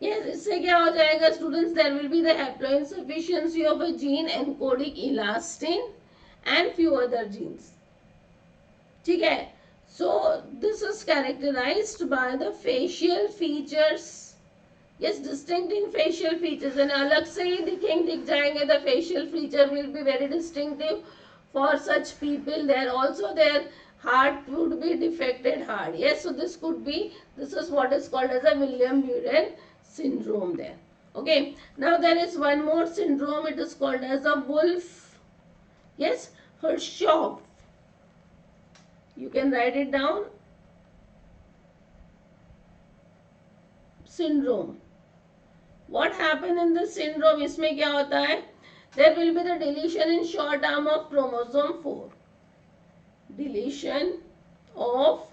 Yes, इससे क्या हो जाएगा students? There will be the haploinsufficiency of a gene encoding elastin and few other genes. ठीक है? So this is characterized by the facial features. Yes, distinctive facial features. and अलग से ही दिख जाएंगे. The facial feature will be very distinctive for such people. There also their heart would be defected heart. Yes, so this is what is called as a Williams-Burren syndrome there. Okay, now there is one more syndrome. It is called as a Wolff. Yes, Hershov. You can write it down. Syndrome. What happened in this syndrome? इसमें क्या होता है? There will be the deletion in short arm of chromosome 4. Deletion of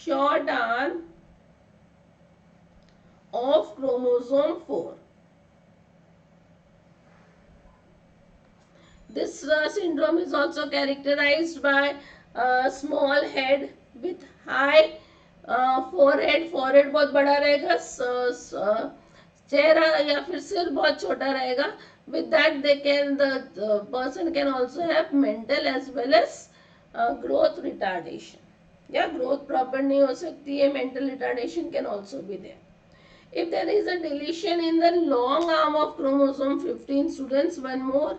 short arm of chromosome 4. This syndrome is also characterized by a small head with high forehead. Forehead बहुत बड़ा रहेगा, चेहरा या फिर सिर बहुत छोटा रहेगा. With that the person can also have mental as well as growth retardation. या growth proper नहीं हो सकती है, mental retardation can also be there. If there is a deletion in the long arm of chromosome 15, students, one more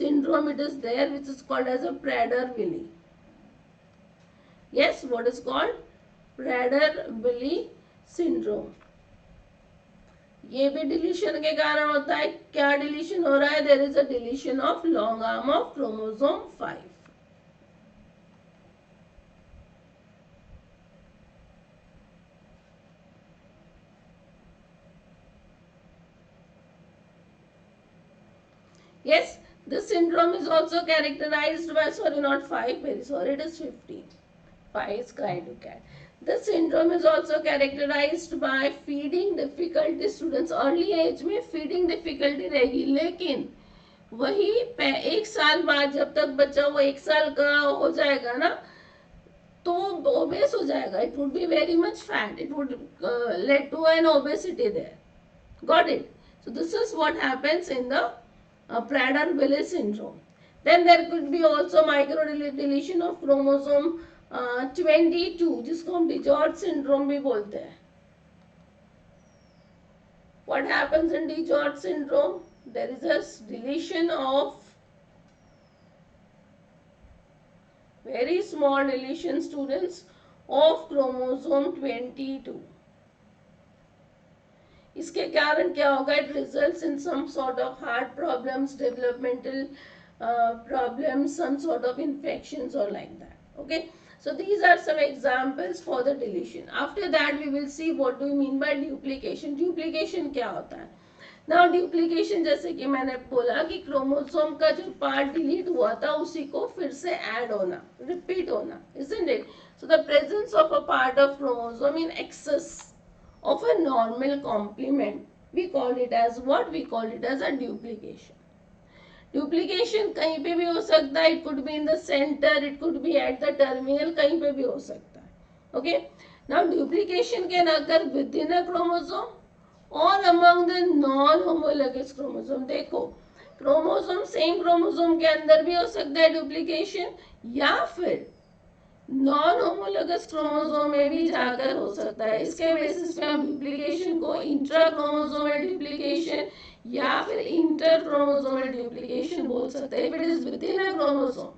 syndrome it is there which is called as a Prader-Willi. Yes, what is called Prader-Willi syndrome. ये भी deletion के कारण होता है. क्या deletion हो रहा है? There is a deletion of long arm of chromosome 5. Yes, this syndrome is also characterized by, sorry, not 5, very sorry, it is 15. 5 is CSIRUGCNET. This syndrome is also characterized by feeding difficulty. Students, early age में feeding difficulty रहेगी, लेकिन वही 1 साल बाद जब तक बच्चा वो 1 साल का हो जाएगा ना, तो obese हो जाएगा. It would be very much fat. It would lead to an obesity there. Got it? So this is what happens in the Prader-Willi syndrome. Then there could be also micro deletion of chromosome 22, जिसको हम DiGeorge syndrome भी बोलते हैं. What happens in DiGeorge syndrome? There is a deletion of very small deletion students of chromosome 22. इसके कारण क्या होगा? It results in some sort of heart problems, developmental problems, some sort of infections or like that. Okay, so these are some examples for the deletion. After that we will see what do we mean by duplication. Duplication क्या होता है? Now duplication, जैसे कि मैंने बोला कि chromosome का जो पार्ट डिलीट हुआ था उसी को फिर से ऐड होना, रिपीट होना, isn't it? So the presence of a part of chromosome in excess of a normal complement, we call it as what? We call it as a duplication. Duplication कहीं पे भी हो सकता है. It could be in the center, it could be at the terminal, कहीं पे भी हो सकता है. Okay, now duplication can occur within a chromosome or among the non-homologous chromosome. देखो, क्रोमोसोम सेम क्रोमोसोम के अंदर भी हो सकता है डुप्लीकेशन, या फिर नॉन होमोलोगस क्रोमोसोम में भी जाकर हो सकता है. इसके बेसिस पे हम डुप्लीकेशन को इंट्रा क्रोमोसोमल डुप्लीकेशन या फिर इंटर क्रोमोसोमल डुप्लीकेशन बोल सकते हैं. If it is with in a chromosome,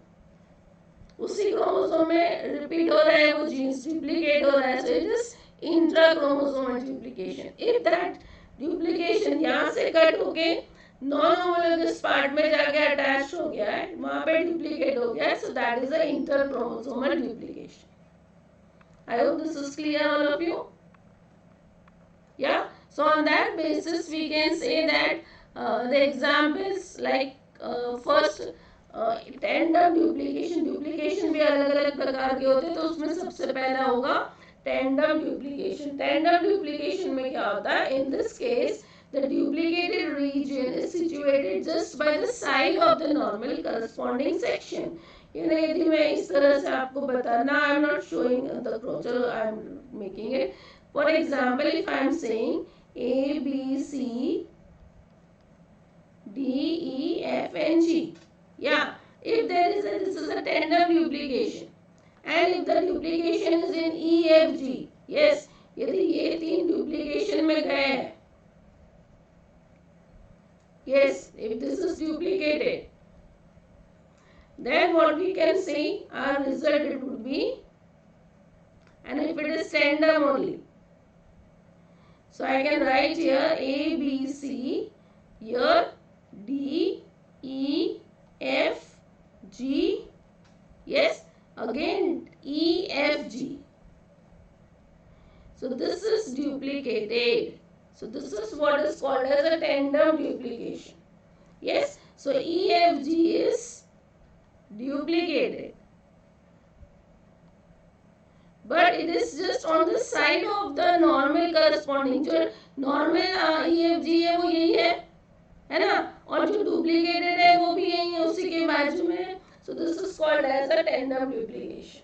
उसी क्रोमोसोम में रिपीट हो रहा है, वो जीन्स डुप्लीकेट हो रहा है, so it is intra chromosomal duplication. If that duplication यहाँ से कट होके नॉन होमोलोगस पार्ट में जाके अटैच हो गया है, वहां पे डुप्लीकेट हो गया है, so that is a inter chromosomal duplication. I hope this is clear, all of you. Yeah, so on that basis we can say that the examples like first tandem duplication. Duplication भी अलग अलग प्रकार के होते हैं, तो उसमें सबसे पहला होगा टेंडम डुप्लीकेशन. टेंडम डुप्लीकेशन में क्या होता है? In this case the duplicated region is situated just by the side of the normal corresponding section. यदि मैं इस तरह से आपको बताना, I am not showing the cross, चलो I am making it. For example, if I am saying A, B, C, D, E, F and G. Yeah, if there is this is a tandem duplication, and if the duplication is in E, F, G, yes, यदि ये तीन duplication में गए हैं, yes, if this is duplicated, then what we can see, our result it would be, and if it is tandem only, so I can write here A, B, C, here D, E, F, G, yes, again E, F, G. So this is duplicated. So this is what is called as a tandem duplication. Yes, so E, F, G is duplicated, but it is just on the side of the normal corresponding. जो normal E, F, G है वो यही है ना, और जो duplicated है वो भी यही है, उसी के बाजू में है. So this is called as a tandem duplication.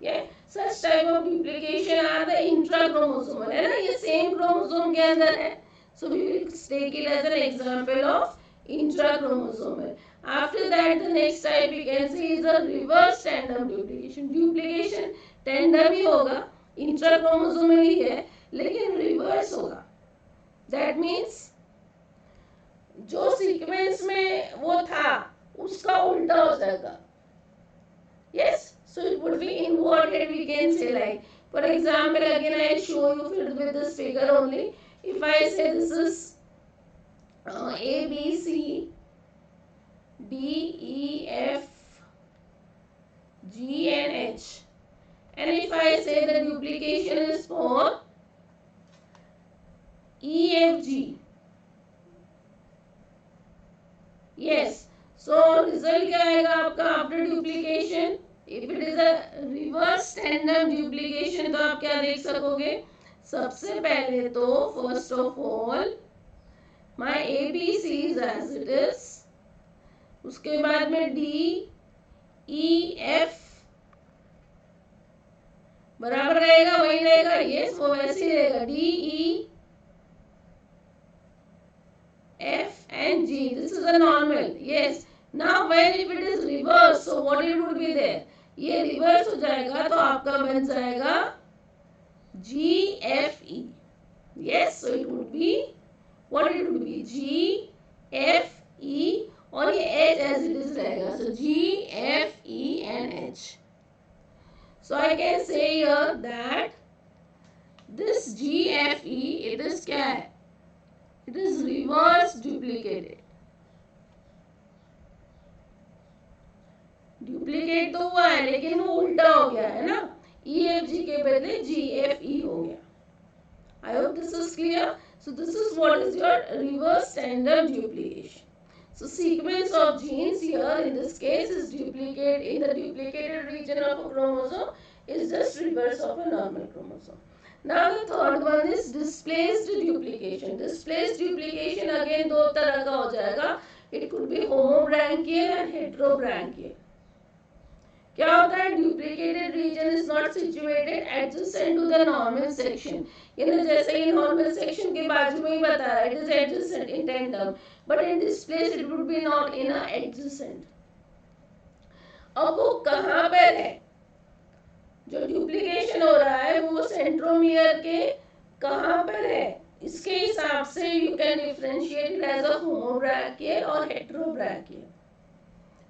Yeah, such type of duplication are the intrachromosomal, है ना, ये same chromosome के अंदर है. So we will take it as an example of intrachromosomal. After that, the next type we can see is a reverse tandem duplication. Duplication tandem ही होगा, intrachromosomal ही है, लेकिन reverse होगा. That means जो sequence में वो था उसका उल्टा हो जाएगा. Yes. So it would be inverted, we can say, like, for example, again I will show you with this figure only. If I say this is A, B, C, D, E, F, G and H, and if I say the duplication is for E, F, G, yes, so result क्या आएगा आपका after duplication? If it is a reverse tandem duplication, तो आप क्या देख सकोगे? सबसे पहले तो first of all my ABC is as it is, उसके बाद में D, E, F बराबर रहेगा, वही रहेगा, yes, वो वैसे ही रहेगा, D, E, F and G. This is a normal, yes. Now when if it is reverse, so what it would be there? ये रिवर्स हो जाएगा तो आपका बन जाएगा G, F, E. Yes, so it would be what it would be G, F, E, और ये H as it is रहेगा. So G, F, E and H. So I can say here that this G, F, E, it is क्या है? It is reverse duplicated. Duplicate तो हुआ है लेकिन वो उल्टा हो गया है ना. E, F, G के बदले G, F, E हो गया. I hope this is clear. So this is what is your reverse standard duplication. So sequence of genes here in this case is duplicate in the duplicated region of a chromosome is just reverse of a normal chromosome. Now the third one is displaced duplication. Displaced duplication again दो तरह का हो जाएगा. It could be homobranchial and heterobranchial. क्या होता है? Duplicated region is not situated adjacent to the normal section. यानी जैसे ये normal section के बाजू में ही बता रहा है, it is adjacent in tandem, but in this place it would be not in a adjacent. अब वो कहाँ पर है? जो duplication हो रहा है वो centromere के कहाँ पर है? इसके हिसाब से you can differentiate it as a homobranchial or heterobranchial.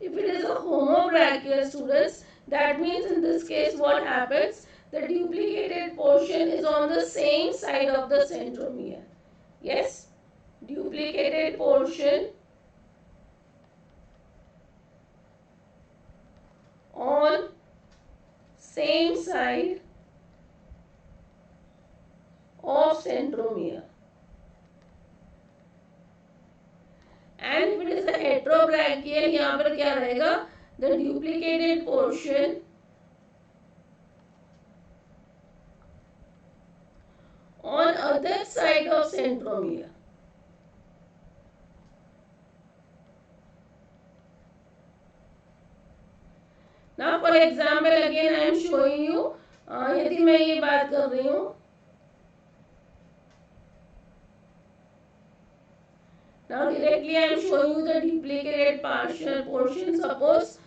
If it is a homobranchial, students, that means in this case what happens? The duplicated portion is on the same side of the centromere. Yes, duplicated portion on same side of centromere. And if it is a heterobranchial, यहाँ पर क्या रहेगा? The duplicated portion on other side of centromere. Now for example again I am showing you, यदि मैं ये बात कर रही हूँ, now directly I am showing you the duplicated partial portion. Suppose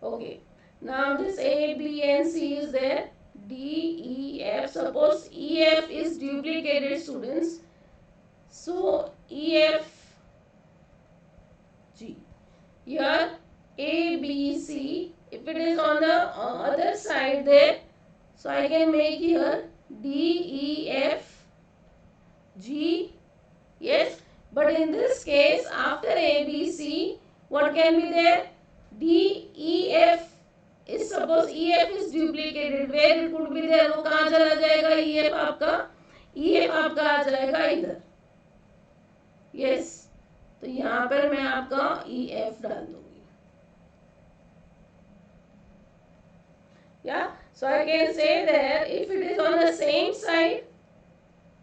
okay, now this A, B and C is there. D, E, F. Suppose E, F is duplicated, students. So E, F, G. Here A, B, C. If it is on the other side there, so I can make here D, E, F, G. Yes, but in this case after A, B, C, what can be there? D, E, F is, suppose E, F is duplicated, where it could be there? वो कहाँ चला जाएगा? E, F आपका, E, F आपका आ जाएगा इधर. Yes, तो यहाँ पर मैं आपका E, F डाल दूँगी. Yeah, so I can say that if it is on the same side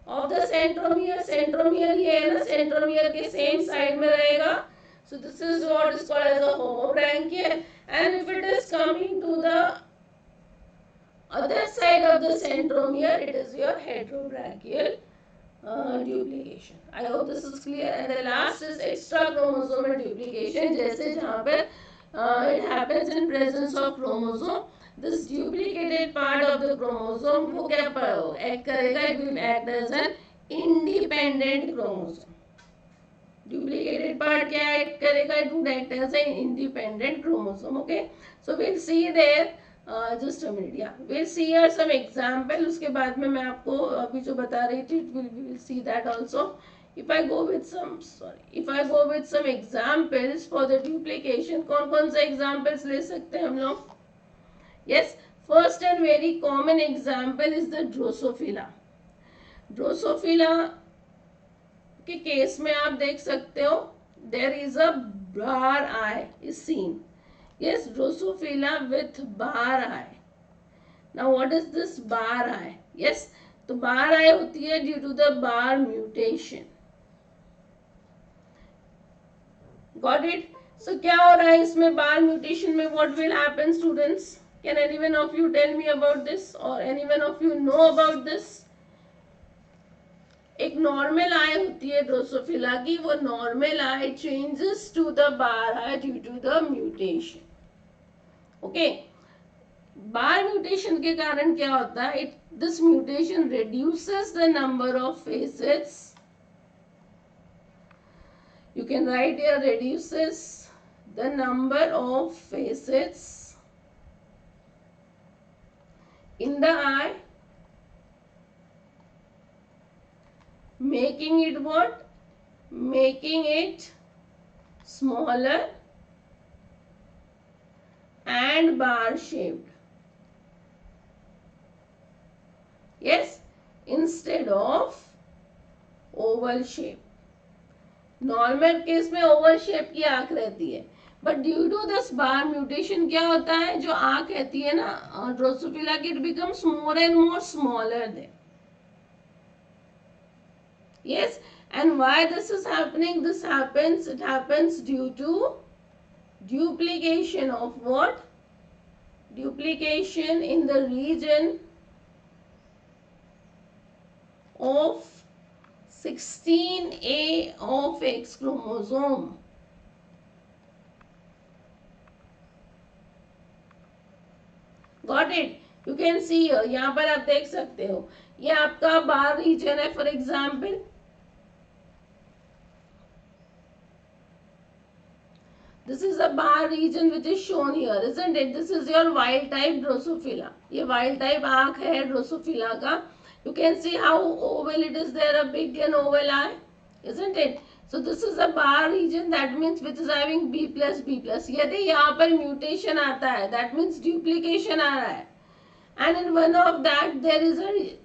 of the centromere, centromere ये है ना, centromere के same side में रहेगा. So this is what is called as a homobranchial. And if it is coming to the other side of the centromere, it is your heterobranchial duplication. I hope this is clear. And the last is extra chromosomal duplication. जैसे जहाँ पर it happens in presence of chromosome. This duplicated part of the chromosome वो क्या act करेगा? It will act as an independent chromosome. Duplicated part क्या act करेगा? It would act as an independent chromosome. Okay, so we'll see there. Just a minute. Yeah, we'll see here some example. उसके बाद में मैं आपको अभी जो बता रही थी, we will see that also. If I go with some examples for the duplication, कौन से examples ले सकते हैं हम लोग? Yes, first and very common example is the Drosophila. Drosophila के केस में आप देख सकते हो, there is a bar eye is seen. Yes, Drosophila with bar eye. Now what is this bar eye? Yes, तो bar eye होती है due to the bar mutation. Got it? So क्या हो रहा है इसमें bar mutation में? What will happen, students? Can anyone of you tell me about this, or anyone of you know about this? एक normal eye होती है Drosophila की, वो normal eye changes to the bar eye due to the mutation. Okay, bar mutation के कारण क्या होता है, this mutation reduces the number of facets. You can write here reduces the number of facets in the eye, making it what? Making it smaller and bar shaped. Yes, instead of oval shape. Normal case में oval shape की आंख रहती है, but due to this bar mutation क्या होता है, जो आंख रहती है ना ड्रोसोफिला की, it becomes more and more smaller than. Yes, and why this is happening? This happens, it happens due to duplication of what? Duplication in the region of 16A of X chromosome. Got it? You can see here, यहाँ पर आप देख सकते हो, ये आपका बार reason है. For example this is a bar region which is shown here, isn't it? This is your wild type Drosophila. ये wild type आँख है Drosophila का. You can see how oval it is there, a big and oval eye, isn't it? So this is a bar region, that means which is having B plus B plus. यदि यहाँ पर mutation आता है, that means duplication आ रहा है, and in one of that there is a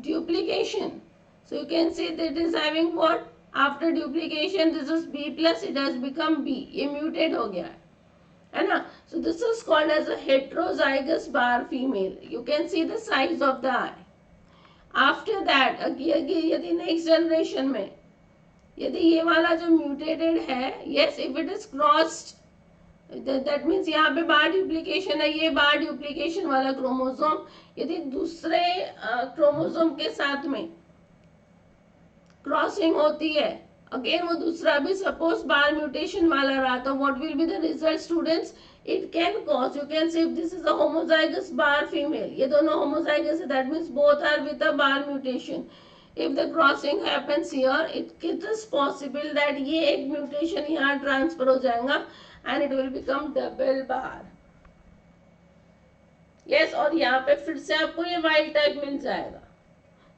duplication. So you can see that it is having what? After duplication, this is B plus, it has become B. ये mutate हो गया है ना? So this is called as a heterozygous bar female. You can see the size of the eye. After that, यदि next generation में यदि ये वाला जो mutated है, yes, if it is crossed, that means यहाँ पे बार duplication है, ये बार duplication वाला क्रोमोसोम यदि दूसरे क्रोमोसोम के साथ में क्रॉसिंग होती है, अगेन वो दूसरा भी सपोज बार म्यूटेशन वाला रहा, तो what will be the result students? It can cause, you can see if this is a homozygous bar female, ये दोनों होमोजाइगस है, that means both are with a bar mutation. If the crossing happens here, it is possible that ये एक mutation यहाँ transfer हो जाएगा and it will become double bar. Yes, और यहाँ पे फिर से आपको ये वाइल्ड टाइप मिल जाएगा.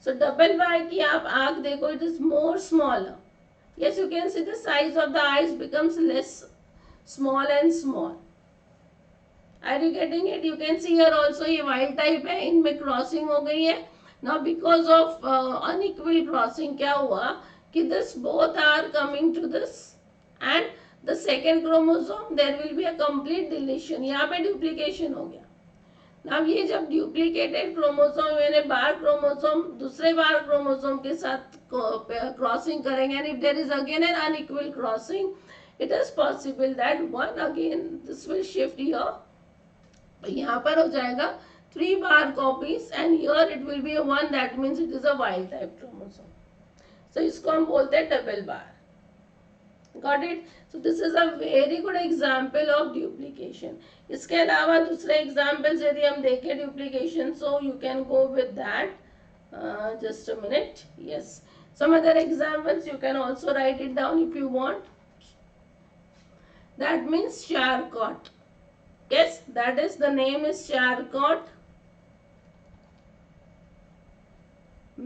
So double बार की आप आँख देखो, it is more smaller. Yes, you can see the size of the eyes becomes less small and small. Are you getting it? You can see here also ये wild type है, इनमें crossing हो गई है. Now because of unequal crossing क्या हुआ कि this both are coming to this and the second chromosome there will be a complete deletion. यहाँ पे duplication हो गया. अब ये जब ड्यूप्लीकेटेड क्रोमोसोम यानी बार क्रोमोसोम दूसरे बार क्रोमोसोम के साथ क्रॉसिंग करेंगे and if there is again an unequal crossing, it is possible that one again this will shift here, यहाँ पर हो जाएगा 3 बार copies and here it will be a 1, that means it is a wild type chromosome. So इसको हम बोलते हैं double bar. Got it? So this is a very good example of duplication. इसके अलावा दूसरे examples यदि हम देखें duplication, so you can go with that. Just a minute. Yes. Some other examples you can also write it down if you want. That means Charcot. Yes, that is the name is Charcot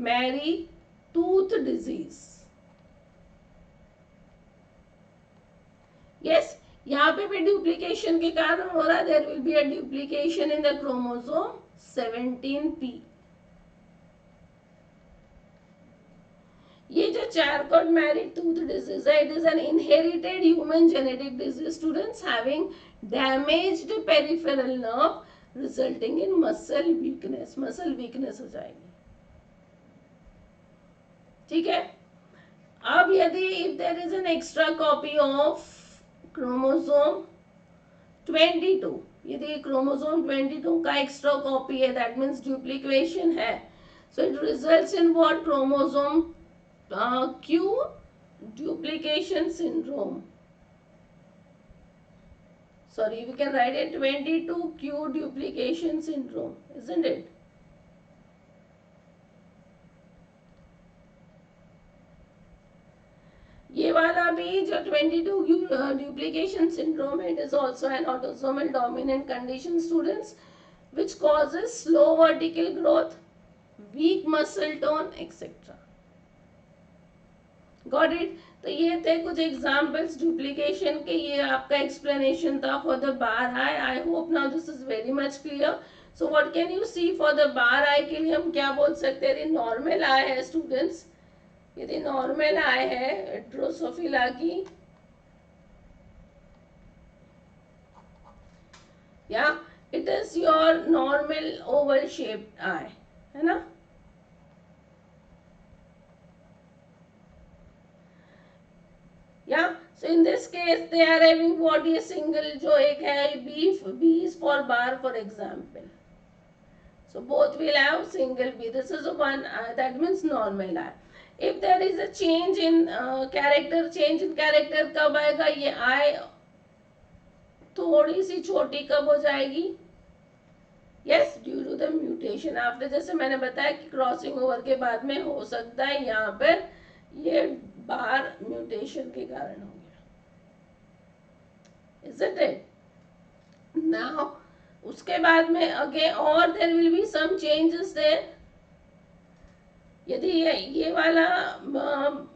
Marie tooth disease. Yes, यहाँ पे भी duplication के कारण हो रहा है. There will be a duplication in the chromosome 17p. ये जो Charcot Marie tooth disease है, it is an inherited human genetic disease, students, having damaged peripheral nerve resulting in muscle weakness. Muscle weakness हो जाएगी. ठीक है. अब यदि if there is an extra copy of chromosome 22, यदि क्रोमोसोम 22 का extra copy है, दैट मीन्स डुप्लीकेशन है, so it results in what? Chromosome Q duplication syndrome. sorry, we can write it 22q duplication syndrome, isn't it? ये वाला भी जो 22q duplication syndrome, it is also an autosomal dominant condition, students, which causes slow vertical growth, weak muscle tone, etc. Got it? तो ये थे कुछ examples duplication के, ये आपका एक्सप्लेनेशन था for the bar eye. I hope now this is very much clear. So what can you see for the bar eye के लिए हम क्या बोल सकते हैं? यदि नॉर्मल आई है स्टूडेंट्स, यदि नॉर्मल आई है ड्रोसोफिला की, या it is your normal oval shaped eye, है ना? Yeah, so in this case they are having what is single, जो एक है B is for bar for example. So both will have single B. This is one that means normal I. If there is a change in character, change in character कब आएगा? ये I थोड़ी सी छोटी कब हो जाएगी? Yes, due to the mutation. After जैसे मैंने बताया कि क्रॉसिंग ओवर के बाद में हो सकता है यहाँ पर ये बार म्यूटेशन के कारण हो गया. Isn't it? Now उसके बाद में again और there will be some changes there. यदि ये वाला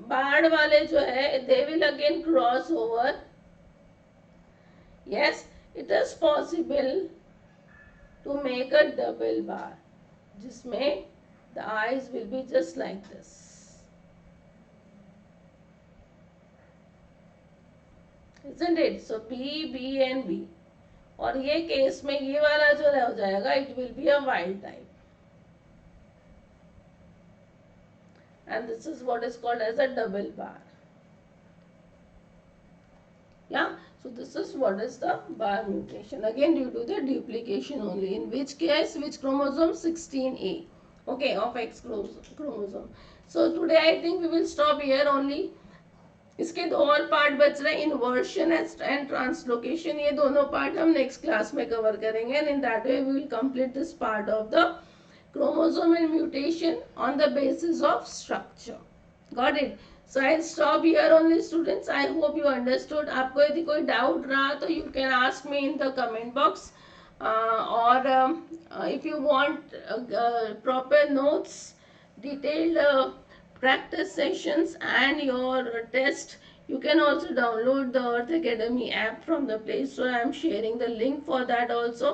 बाढ़ वाले जो है they will again cross over. Yes, it is possible to make a double bar जिसमें the eyes will be just like this. Isn't it? So B, B and B. और ये केस में ये वाला जो हो जाएगा, it will be a wild type. And this is what is called as a double bar. Yeah. So this is what is the bar mutation. Again due to the duplication only. In which case, which chromosome? 16A. Okay, of X chromosome. So today I think we will stop here only. इसके दो और part बच रहे हैं, inversion and translocation. ये दोनों part हम next class में कवर करेंगे. And in that way we will complete this part of the chromosomal mutation on the basis of structure. Got it? So I'll stop here only students. I hope you understood. आपको यदि कोई doubt रहा तो you can ask me in the comment box. Or if you want proper notes, detailed practice sessions and your test, you can also download the Arth Academy app from the Play Store. I am sharing the link for that also.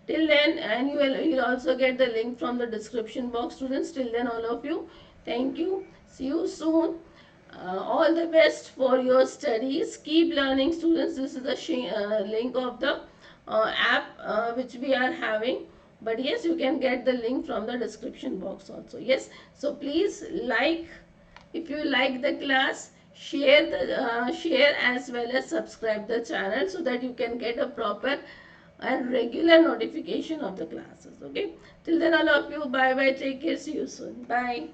Till then, and you will also get the link from the description box, students. Till then, all of you, thank you. See you soon. All the best for your studies. Keep learning, students. This is the link of the app which we are having. But yes, you can get the link from the description box also. Yes. So please like, if you like the class, share as well as subscribe the channel so that you can get a proper and regular notification of the classes. Okay. Till then, all of you, bye bye. Take care. See you soon. Bye.